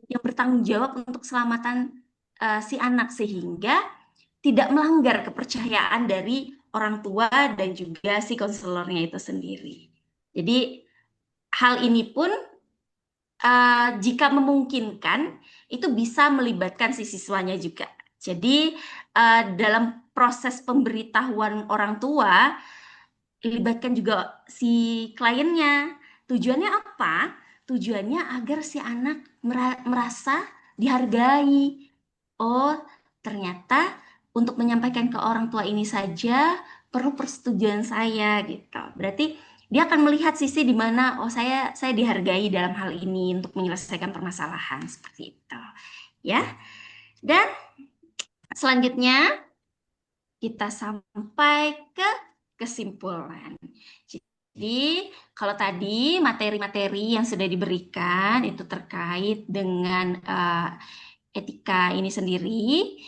yang bertanggung jawab untuk keselamatan si anak sehingga tidak melanggar kepercayaan dari orang tua dan juga si konselornya itu sendiri. Jadi hal ini pun jika memungkinkan itu bisa melibatkan si siswanya juga. Jadi dalam proses pemberitahuan orang tua libatkan juga si kliennya. Tujuannya apa? Tujuannya agar si anak merasa dihargai. Oh, ternyata untuk menyampaikan ke orang tua ini saja perlu persetujuan saya gitu. Berarti dia akan melihat sisi di mana oh saya dihargai dalam hal ini untuk menyelesaikan permasalahan seperti itu. Ya. Dan selanjutnya kita sampai ke kesimpulan. Jadi, kalau tadi materi-materi yang sudah diberikan itu terkait dengan etika ini sendiri,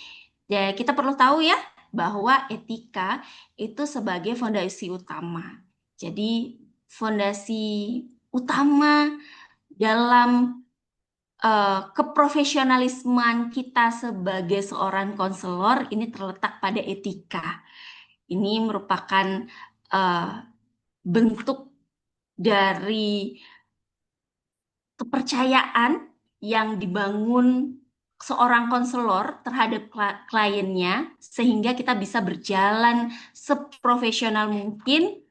ya kita perlu tahu ya bahwa etika itu sebagai fondasi utama. Jadi, fondasi utama dalam keprofesionalismen kita sebagai seorang konselor ini terletak pada etika. Ini merupakan bentuk dari kepercayaan yang dibangun seorang konselor terhadap kliennya sehingga kita bisa berjalan seprofesional mungkin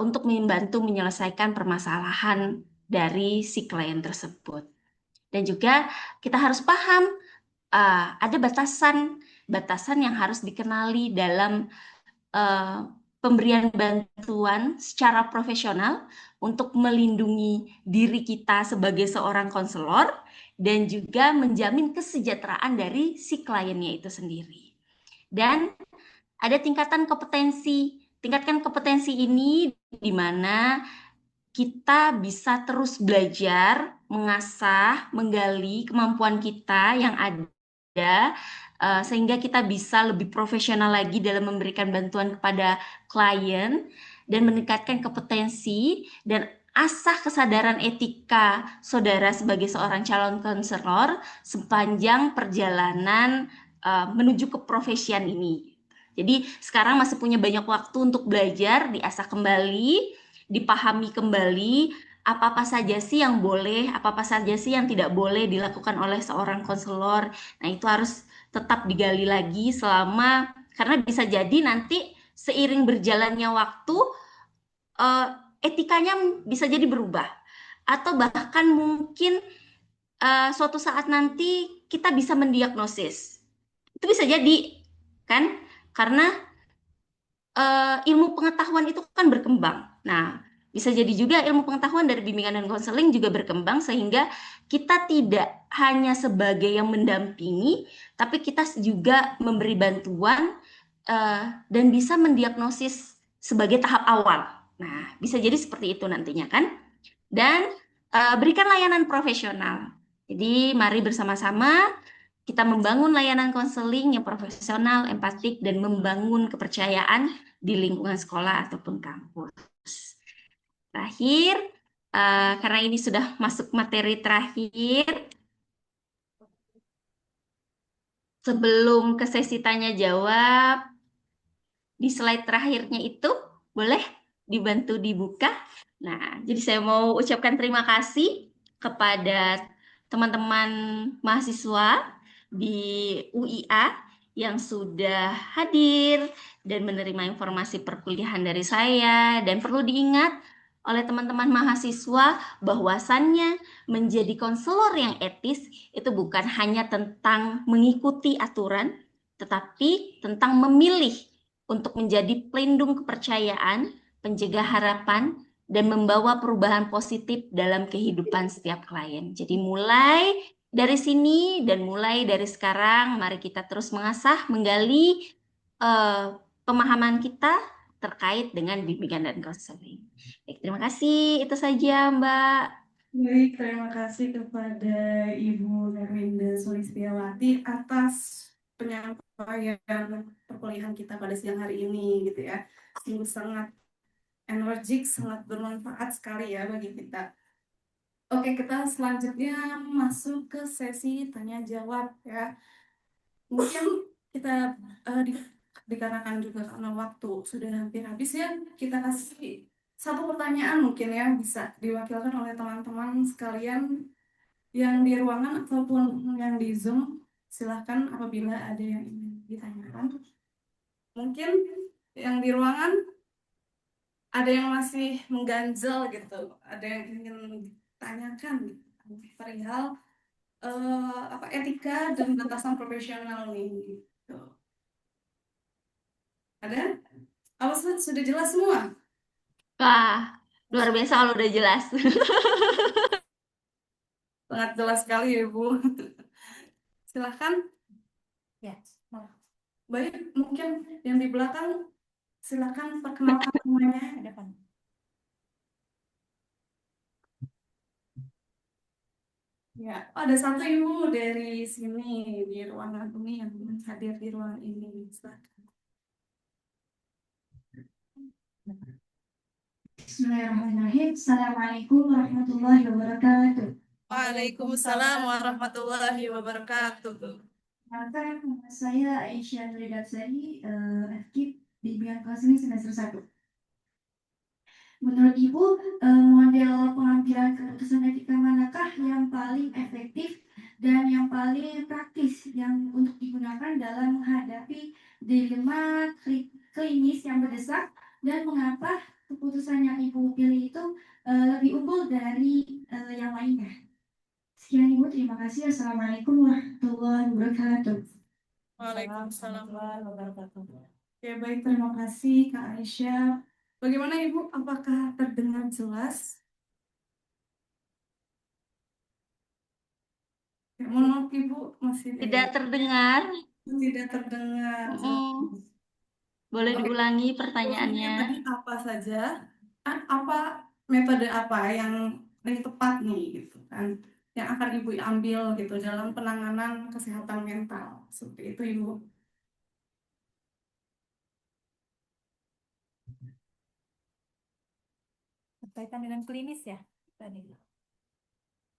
untuk membantu menyelesaikan permasalahan dari si klien tersebut. Dan juga kita harus paham ada batasan yang harus dikenali dalam pemberian bantuan secara profesional untuk melindungi diri kita sebagai seorang konselor dan juga menjamin kesejahteraan dari si kliennya itu sendiri. Dan ada tingkatan kompetensi. Tingkatkan kompetensi ini di mana kita bisa terus belajar, mengasah, menggali kemampuan kita yang ada sehingga kita bisa lebih profesional lagi dalam memberikan bantuan kepada klien dan meningkatkan kompetensi dan asah kesadaran etika saudara sebagai seorang calon konselor sepanjang perjalanan menuju keprofesian ini. Jadi sekarang masih punya banyak waktu untuk belajar, diasah kembali, dipahami kembali apa-apa saja sih yang boleh, apa-apa saja sih yang tidak boleh dilakukan oleh seorang konselor. Nah, itu harus tetap digali lagi karena bisa jadi nanti seiring berjalannya waktu etikanya bisa jadi berubah atau bahkan mungkin suatu saat nanti kita bisa mendiagnosis. Itu bisa jadi kan karena ilmu pengetahuan itu kan berkembang. Nah, bisa jadi juga ilmu pengetahuan dari bimbingan dan konseling juga berkembang sehingga kita tidak hanya sebagai yang mendampingi, tapi kita juga memberi bantuan dan bisa mendiagnosis sebagai tahap awal. Nah, bisa jadi seperti itu nantinya kan. Dan berikan layanan profesional. Jadi, mari bersama-sama kita membangun layanan konseling yang profesional, empatik, dan membangun kepercayaan di lingkungan sekolah ataupun kampus. Terakhir, karena ini sudah masuk materi terakhir, sebelum ke sesi tanya jawab, di slide terakhirnya itu boleh dibantu dibuka. Nah, jadi saya mau ucapkan terima kasih kepada teman-teman mahasiswa di UIA yang sudah hadir dan menerima informasi perkuliahan dari saya. Dan perlu diingat oleh teman-teman mahasiswa bahwasannya menjadi konselor yang etis itu bukan hanya tentang mengikuti aturan, tetapi tentang memilih untuk menjadi pelindung kepercayaan, pencegah harapan, dan membawa perubahan positif dalam kehidupan setiap klien. Jadi mulai dari sini dan mulai dari sekarang, mari kita terus mengasah, menggali pemahaman kita terkait dengan bimbingan dan konseling. Baik, terima kasih. Itu saja, Mbak. Baik, terima kasih kepada Ibu Herminda Sulistiawati atas penyampaian perkuliahan kita pada siang hari ini gitu ya. Sungguh sangat energik, sangat bermanfaat sekali ya bagi kita. Oke, kita selanjutnya masuk ke sesi tanya jawab ya. Mungkin kita dikarenakan juga karena waktu sudah hampir habis ya, kita kasih satu pertanyaan mungkin ya bisa diwakilkan oleh teman-teman sekalian yang di ruangan ataupun yang di Zoom. Silahkan apabila ada yang ingin ditanyakan. Mungkin yang di ruangan ada yang masih mengganjal gitu, ada yang ingin ditanyakan perihal etika dan batasan profesional nih gitu. Ada? Apa sudah jelas semua? Wah, luar biasa kalau udah jelas. Sangat jelas sekali ya Bu. Silahkan. Ya, mau Baik, mungkin yang di belakang silahkan perkenalkan semuanya. ke depan. Ya, oh, ada satu ibu dari sini di ruangan ini yang hadir di ruangan ini. Silahkan. Bismillahirrahmanirrahim. Assalamualaikum warahmatullahi wabarakatuh. Waalaikumsalam warahmatullahi wabarakatuh. Perkenalkan, nama saya Aisyah Nuridatsari, FKIP Bimbingan Konseling semester 1. Menurut Ibu, model pengambilan keputusan etika manakah yang paling efektif dan yang paling praktis yang untuk digunakan dalam menghadapi dilema klinis yang mendesak, dan mengapa keputusan yang Ibu pilih itu lebih unggul dari yang lainnya? Sekian Ibu, terima kasih. Assalamualaikum warahmatullahi wabarakatuh. Waalaikumsalam. Warahmatullahi wabarakatuh. Ya baik, terima kasih Kak Aisyah. Bagaimana Ibu? Apakah terdengar jelas? Ya, mohon maaf Ibu, masih Tidak terdengar. tidak terdengar jelas. Boleh Oke. diulangi Maksudnya pertanyaannya. tadi apa saja? Apa metode apa yang tepat nih gitu kan? Yang akan Ibu ambil gitu dalam penanganan kesehatan mental. Seperti itu Ibu. Berkaitan dengan klinis ya tadi.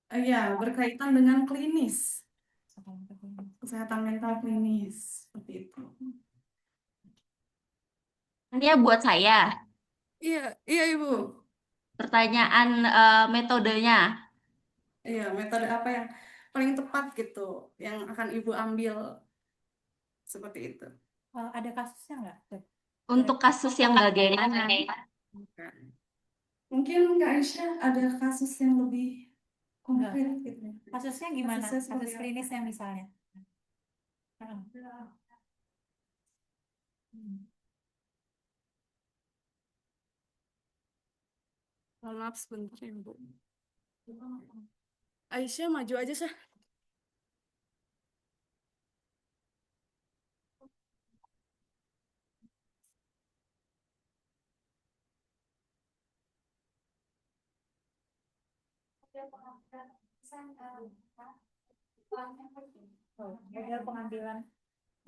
Ya, berkaitan dengan klinis, Sekarang ke klinis. kesehatan mental klinis. Seperti itu. Ini buat saya. Iya, iya Ibu. Pertanyaan metodenya. Iya, metode apa yang paling tepat gitu, yang akan Ibu ambil seperti itu. Ada kasusnya nggak? Untuk kasus yang bagaimana? Bukan. Mungkin Kak Aisyah ada kasus yang lebih konkret gitu. Kasusnya gimana? Kasusnya seperti Kasus apa? klinisnya misalnya. Mohon maaf sebentar ya Bu. Aisyah maju aja sah.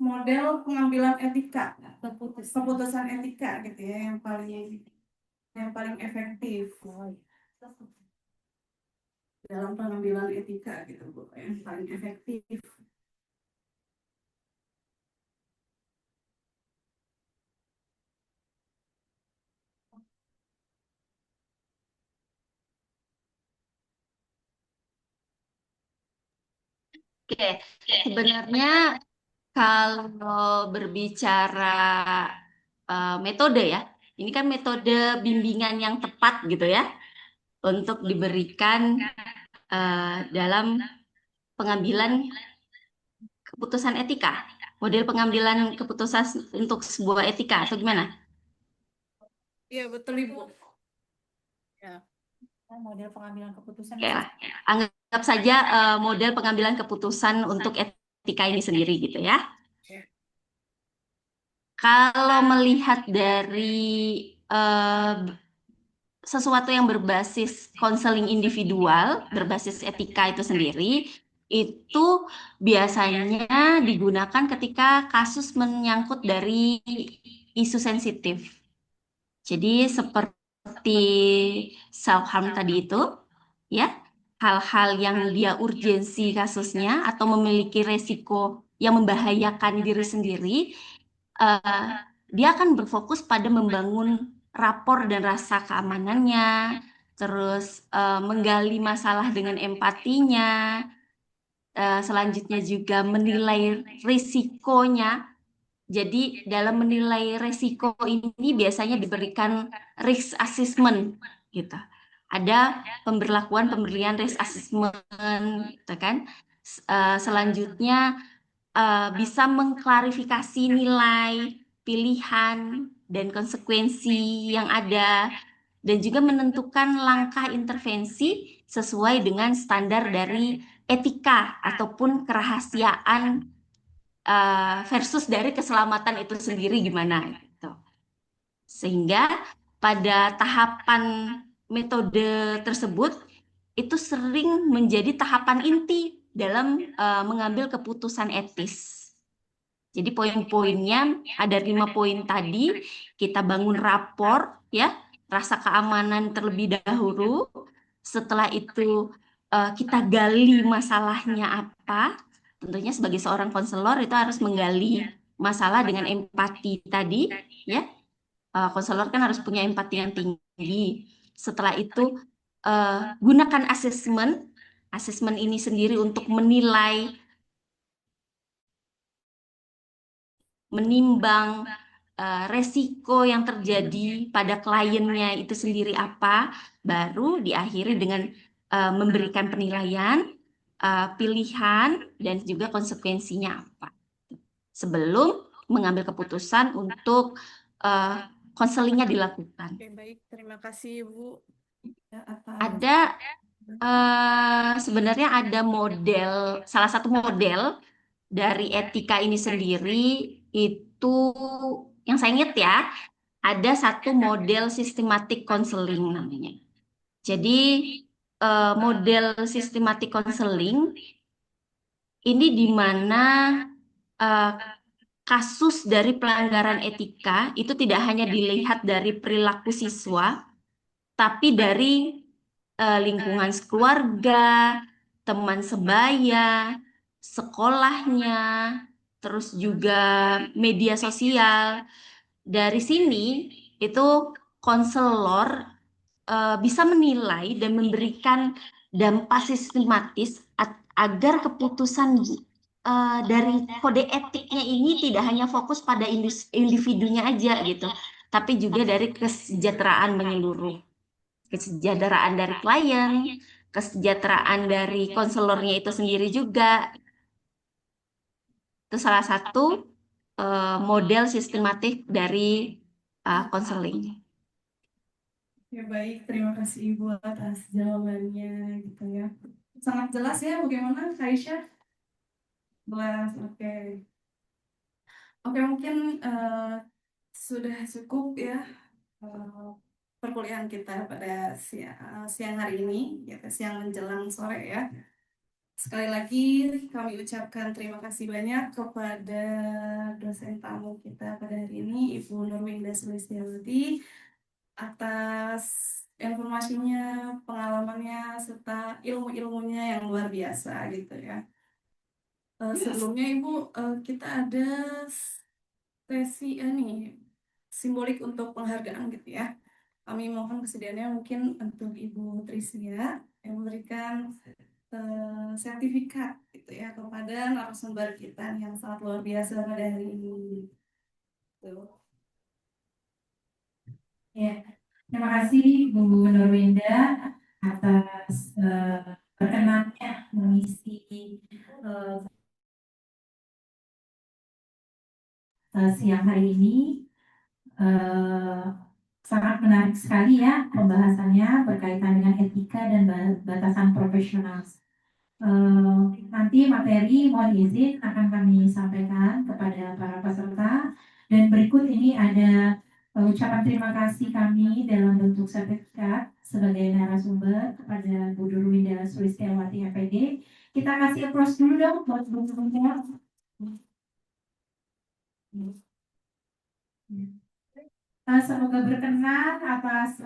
Model pengambilan etika, keputusan etika gitu ya, yang paling efektif dalam pengambilan etika gitu Bu, yang paling efektif. Oke, sebenarnya kalau berbicara metode ya, ini kan metode bimbingan yang tepat gitu ya untuk diberikan dalam pengambilan keputusan etika, model pengambilan keputusan untuk sebuah etika atau gimana? Iya betul Ibu. Ya. model pengambilan keputusan Oke lah, anggap saja model pengambilan keputusan untuk etika ini sendiri gitu ya. Kalau melihat dari sesuatu yang berbasis konseling individual, berbasis etika itu sendiri, itu biasanya digunakan ketika kasus menyangkut dari isu sensitif. Jadi seperti self harm tadi itu, ya, hal-hal yang dia urgensi kasusnya atau memiliki resiko yang membahayakan diri sendiri, eh, dia akan berfokus pada membangun rapor dan rasa keamanannya, terus menggali masalah dengan empatinya, selanjutnya juga menilai risikonya. Jadi dalam menilai risiko ini biasanya diberikan risk assessment gitu. Ada pemberian risk assessment gitu kan. Selanjutnya bisa mengklarifikasi nilai, pilihan, dan konsekuensi yang ada, dan juga menentukan langkah intervensi sesuai dengan standar dari etika ataupun kerahasiaan versus dari keselamatan itu sendiri gimana gitu. Sehingga pada tahapan metode tersebut itu sering menjadi tahapan inti dalam mengambil keputusan etis. Jadi poin-poinnya ada 5 poin tadi, kita bangun rapor ya, rasa keamanan terlebih dahulu. Setelah itu kita gali masalahnya apa. Tentunya sebagai seorang konselor itu harus menggali masalah dengan empati tadi ya. Konselor kan harus punya empati yang tinggi. Setelah itu gunakan asesmen. Asesmen ini sendiri untuk menimbang resiko yang terjadi pada kliennya itu sendiri apa, baru diakhiri dengan memberikan penilaian, pilihan, dan juga konsekuensinya apa. Sebelum mengambil keputusan untuk konselingnya dilakukan. Oke, baik. Terima kasih Ibu atas Ada sebenarnya ada salah satu model dari etika ini sendiri itu yang saya ingat ya, ada satu model sistematik counseling namanya. Jadi model sistematik counseling ini di mana eh, kasus dari pelanggaran etika itu tidak hanya dilihat dari perilaku siswa, tapi dari lingkungan keluarga, teman sebaya, sekolahnya, terus juga media sosial. Dari sini itu konselor bisa menilai dan memberikan dampak sistematis agar keputusan dari kode etiknya ini tidak hanya fokus pada individunya aja gitu, tapi juga dari kesejahteraan menyeluruh. Kesejahteraan dari klien, kesejahteraan dari konselornya itu sendiri juga. Itu salah satu model sistematik dari konseling. Ya baik, terima kasih Ibu atas jawabannya gitu ya. Sangat jelas ya bagaimana Aisyah? Jelas, oke. Oke, mungkin sudah cukup ya perkuliahan kita pada siang hari ini, ya, siang menjelang sore ya. Sekali lagi kami ucapkan terima kasih banyak kepada dosen tamu kita pada hari ini, Ibu Nurwinda Sulistiawati, atas informasinya, pengalamannya, serta ilmu-ilmunya yang luar biasa gitu ya. Sebelumnya Ibu, kita ada sesi nih simbolik untuk penghargaan gitu ya. Kami mohon kesediaannya mungkin untuk Ibu Trisya yang memberikan sertifikat gitu ya kepada narasumber kita yang sangat luar biasa pada hari ini. Tuh. Ya, terima kasih Bu Nurwinda atas perkenannya mengisi siang hari ini. Sangat menarik sekali ya pembahasannya berkaitan dengan etika dan batasan profesional. Nanti materi mohon izin akan kami sampaikan kepada para peserta, dan berikut ini ada ucapan terima kasih kami dalam bentuk sertifikat sebagai narasumber kepada Bu Nurwinda Sulistiawati MPD. Kita kasih applause dulu dong buat Bu Nurwinda. Semoga berkenan atas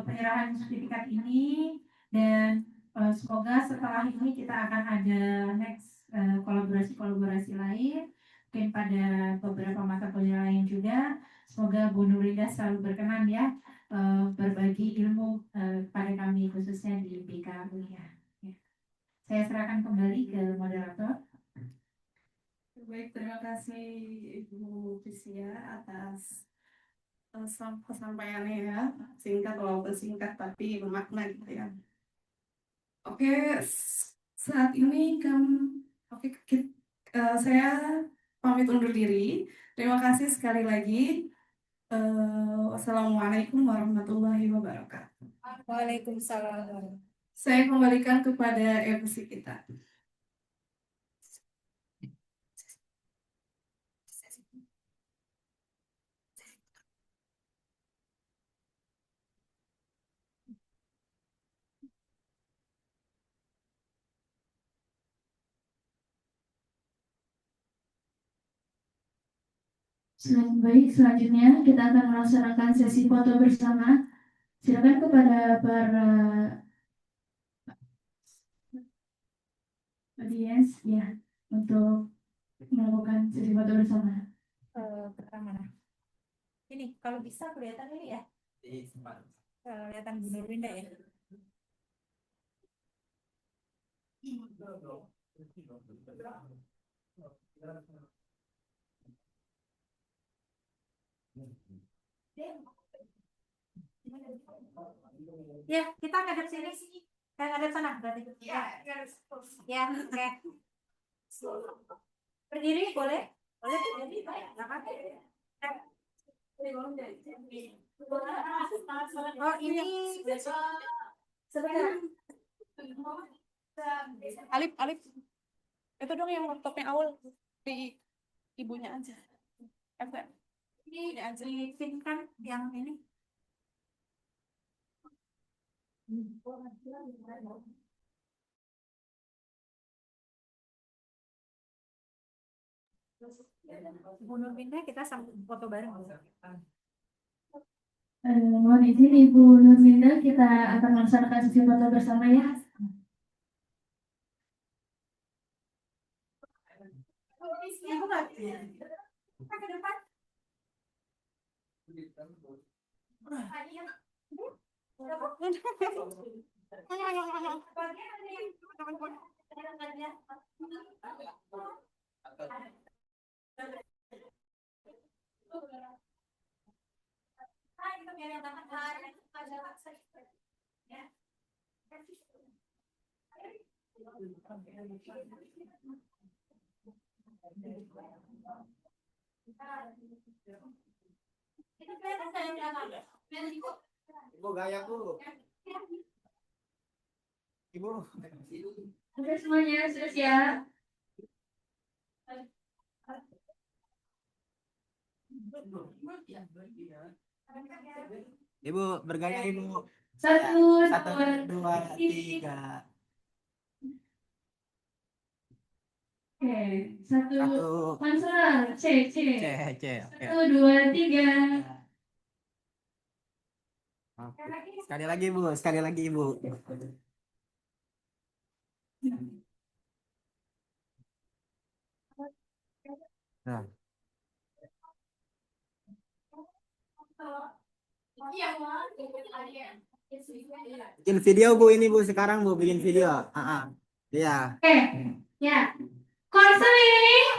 penyerahan sertifikat ini, dan semoga setelah ini kita akan ada next kolaborasi lain, mungkin pada beberapa mata kuliah lain juga. Semoga Bu Nurwinda selalu berkenan ya berbagi ilmu pada kami khususnya di BKU ya. Saya serahkan kembali ke moderator. Baik, terima kasih Ibu Trisya atas kesampaiannya ya, singkat walaupun singkat tapi bermakna gitu ya. Oke, saat ini saya pamit undur diri. Terima kasih sekali lagi. Wassalamualaikum warahmatullahi wabarakatuh. Waalaikumsalam. Saya kembalikan kepada MC kita. Baik, selanjutnya kita akan melaksanakan sesi foto bersama. Silakan kepada para audiens ya untuk melakukan sesi foto bersama. Pertama, ini kalau bisa kelihatan ini ya, kelihatan Bu Nurwinda ya. Ya, kita ngadep sini, ngadep sana berarti. Ya, oke. Berdiri boleh? Boleh berdiri, nggak apa-apa. Oh, ini sebentar. Alif, itu dong yang laptopnya awal di ibunya aja. Ini aja kan yang ini. Bu Nurwinda, kita sambil foto bareng. Mohon izin Ibu Nurwinda, kita akan melaksanakan sesi foto bersama ya. Ibu nggak? Kita ke depan. Ibu gaya Bu. Ibu. Oke semuanya, sudah siap? Ibu bergaya Ibu. Satu, Satu, dua, tiga. Oke, satu Satu. konselor, C. Oke. Satu, dua, tiga. Oke. Sekali lagi, Bu. Nah, bikin video, Bu, ini, Bu, sekarang, Bu, bikin video. Iya. Oke, ya. Konseling.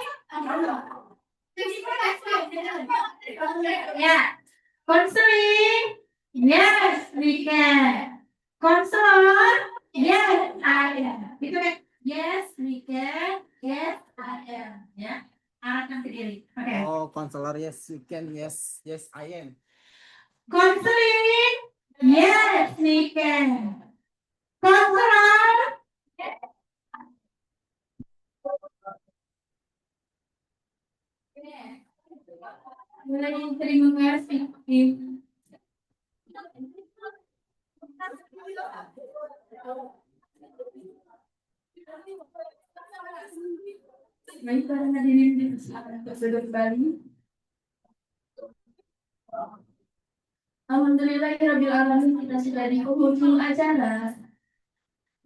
Ya. Konseling. Yes, we can. Konselor. Yes, I am. Gitu kan? Yes, we can. Yes, I am. Ya. Arahkan ke diri. Oke. Oh, konselor, yes, you can, yes, I am. Konseling. Yes, we can. Konselor. Terima kasih. Baik, para hadirin dipersilakan untuk duduk kembali. Alhamdulillahirrahmanirrahim, kita sudah di penghujung acara.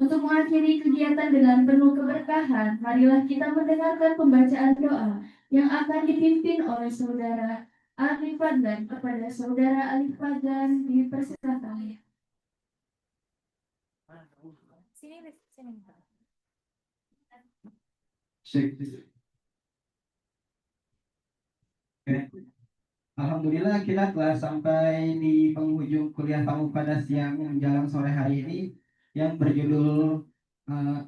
Untuk mengakhiri kegiatan dengan penuh keberkahan, marilah kita mendengarkan pembacaan doa yang akan dipimpin oleh Saudara Alif Fadlan. Kepada Saudara Alif Fadlan dipersilakan. Alhamdulillah kita telah sampai di penghujung kuliah tamu pada siang menjelang sore hari ini yang berjudul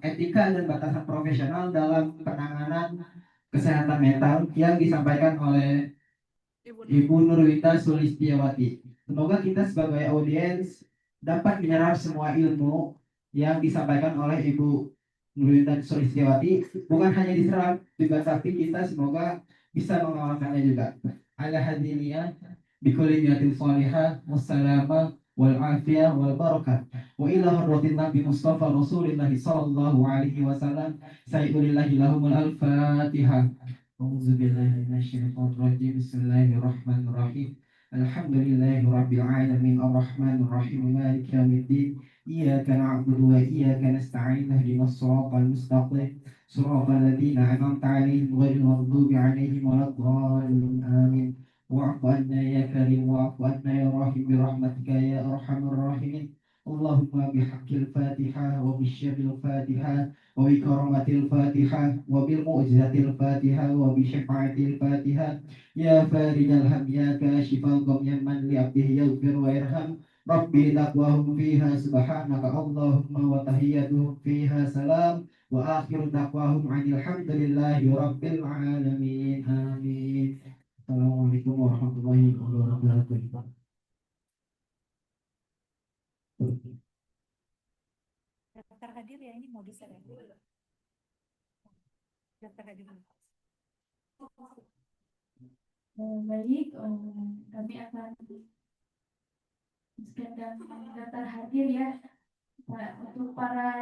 Etika dan Batasan Profesional dalam Penanganan Kesehatan Mental yang disampaikan oleh Ibu Nurwita Sulistiawati. Semoga kita sebagai audiens dapat menyerap semua ilmu yang disampaikan oleh Ibu Nurwita Sulistiawati, bukan hanya diserap juga, tapi kita semoga bisa mengamalkannya juga. Ala hadiniyah bikulli niyatin salihah wassalamah wal afiyah wal barakah wa ila hadratin Nabi Mustafa Rasulillah sallallahu alaihi wasallam sayyidilillahi lahumul al-fatihah. A'udzu billahi minasyaitonir rajim. Bismillahirrahmanirrahim. Alhamdulillahi rabbil alamin arrahmanir rahim maliki yaumiddin. Iyyaka na'budu wa iyyaka nasta'in ihdinas siratal mustaqim siratal ladzina an'amta 'alaihim ghairil maghdubi 'alaihim waladdallin amin. Wa'fu 'anna ya karim wa'fu 'anna ya rahim bi rahmatika ya arhamar rahimin. Allahumma bihaqqil Fatihah wa bisyarril Fatihah wa bi karamatil Fatihah wa bil mu'jizatil Fatihah wa bi syafa'atil Fatihah ya farijal ham ya kashifal gham ya man li 'abdihi yaghfir wa yarham. Rabbi taqwahum fiha subhanaka Allahumma wa tahiyyatuhum fiha salam wa akhiru taqwahum 'anil hamdulillahi rabbil alamin. Amin. Assalamualaikum warahmatullahi wabarakatuh. Daftar hadir ya, ini mau bisa ya. Daftar hadir. Baik, kami akan scan daftar hadir ya. Nah, untuk para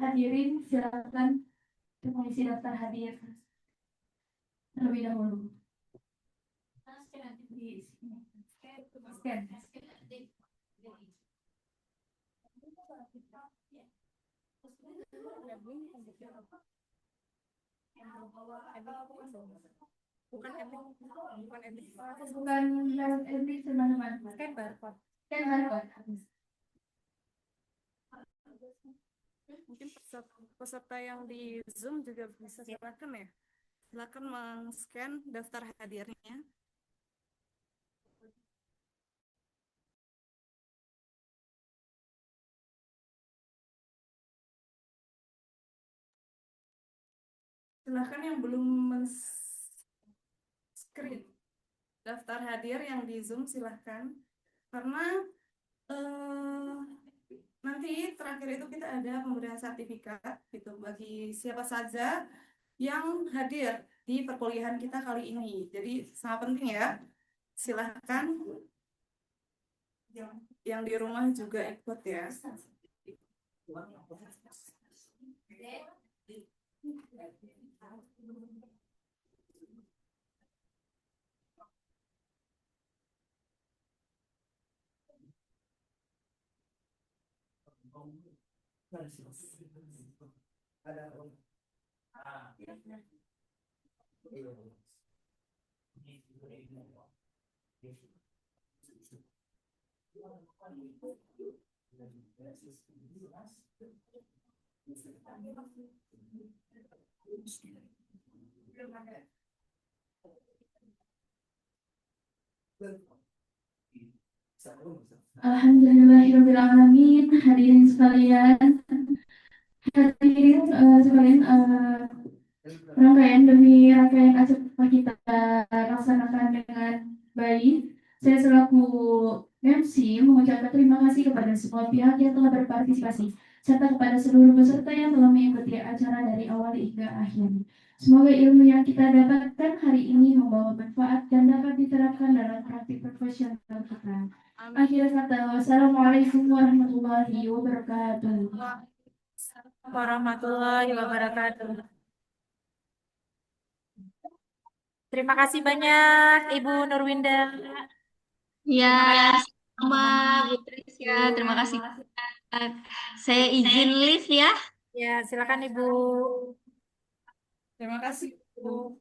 hadirin silakan mengisi daftar hadir terlebih dahulu. Scan. Bukan ending teman-teman. Scan barcode. Mungkin peserta yang di Zoom juga bisa silakan ya. Silakan meng-scan daftar hadirnya. Silakan yang belum men-screen daftar hadir yang di Zoom silahkan. Karena nanti terakhir itu kita ada pemberian sertifikat gitu bagi siapa saja yang hadir di perkuliahan kita kali ini. Jadi sangat penting ya. Silahkan yang di rumah juga ikut ya. Alhamdulillahirrahmanirrahim. Hadirin sekalian, rangkaian demi rangkaian acara kita laksanakan dengan baik. Saya selaku MC mengucapkan terima kasih kepada semua pihak yang telah berpartisipasi, serta kepada seluruh peserta yang telah mengikuti acara dari awal hingga akhir. Semoga ilmu yang kita dapatkan hari ini membawa manfaat dan dapat diterapkan dalam praktik profesional kita. Akhir kata, wassalamualaikum warahmatullahi wabarakatuh. Warahmatullahi wabarakatuh. Terima kasih banyak Ibu Nurwinda. Ya, sama Bu Trisya. Terima kasih. Saya izin live ya. Ya, silakan Ibu. Terima kasih, Bu.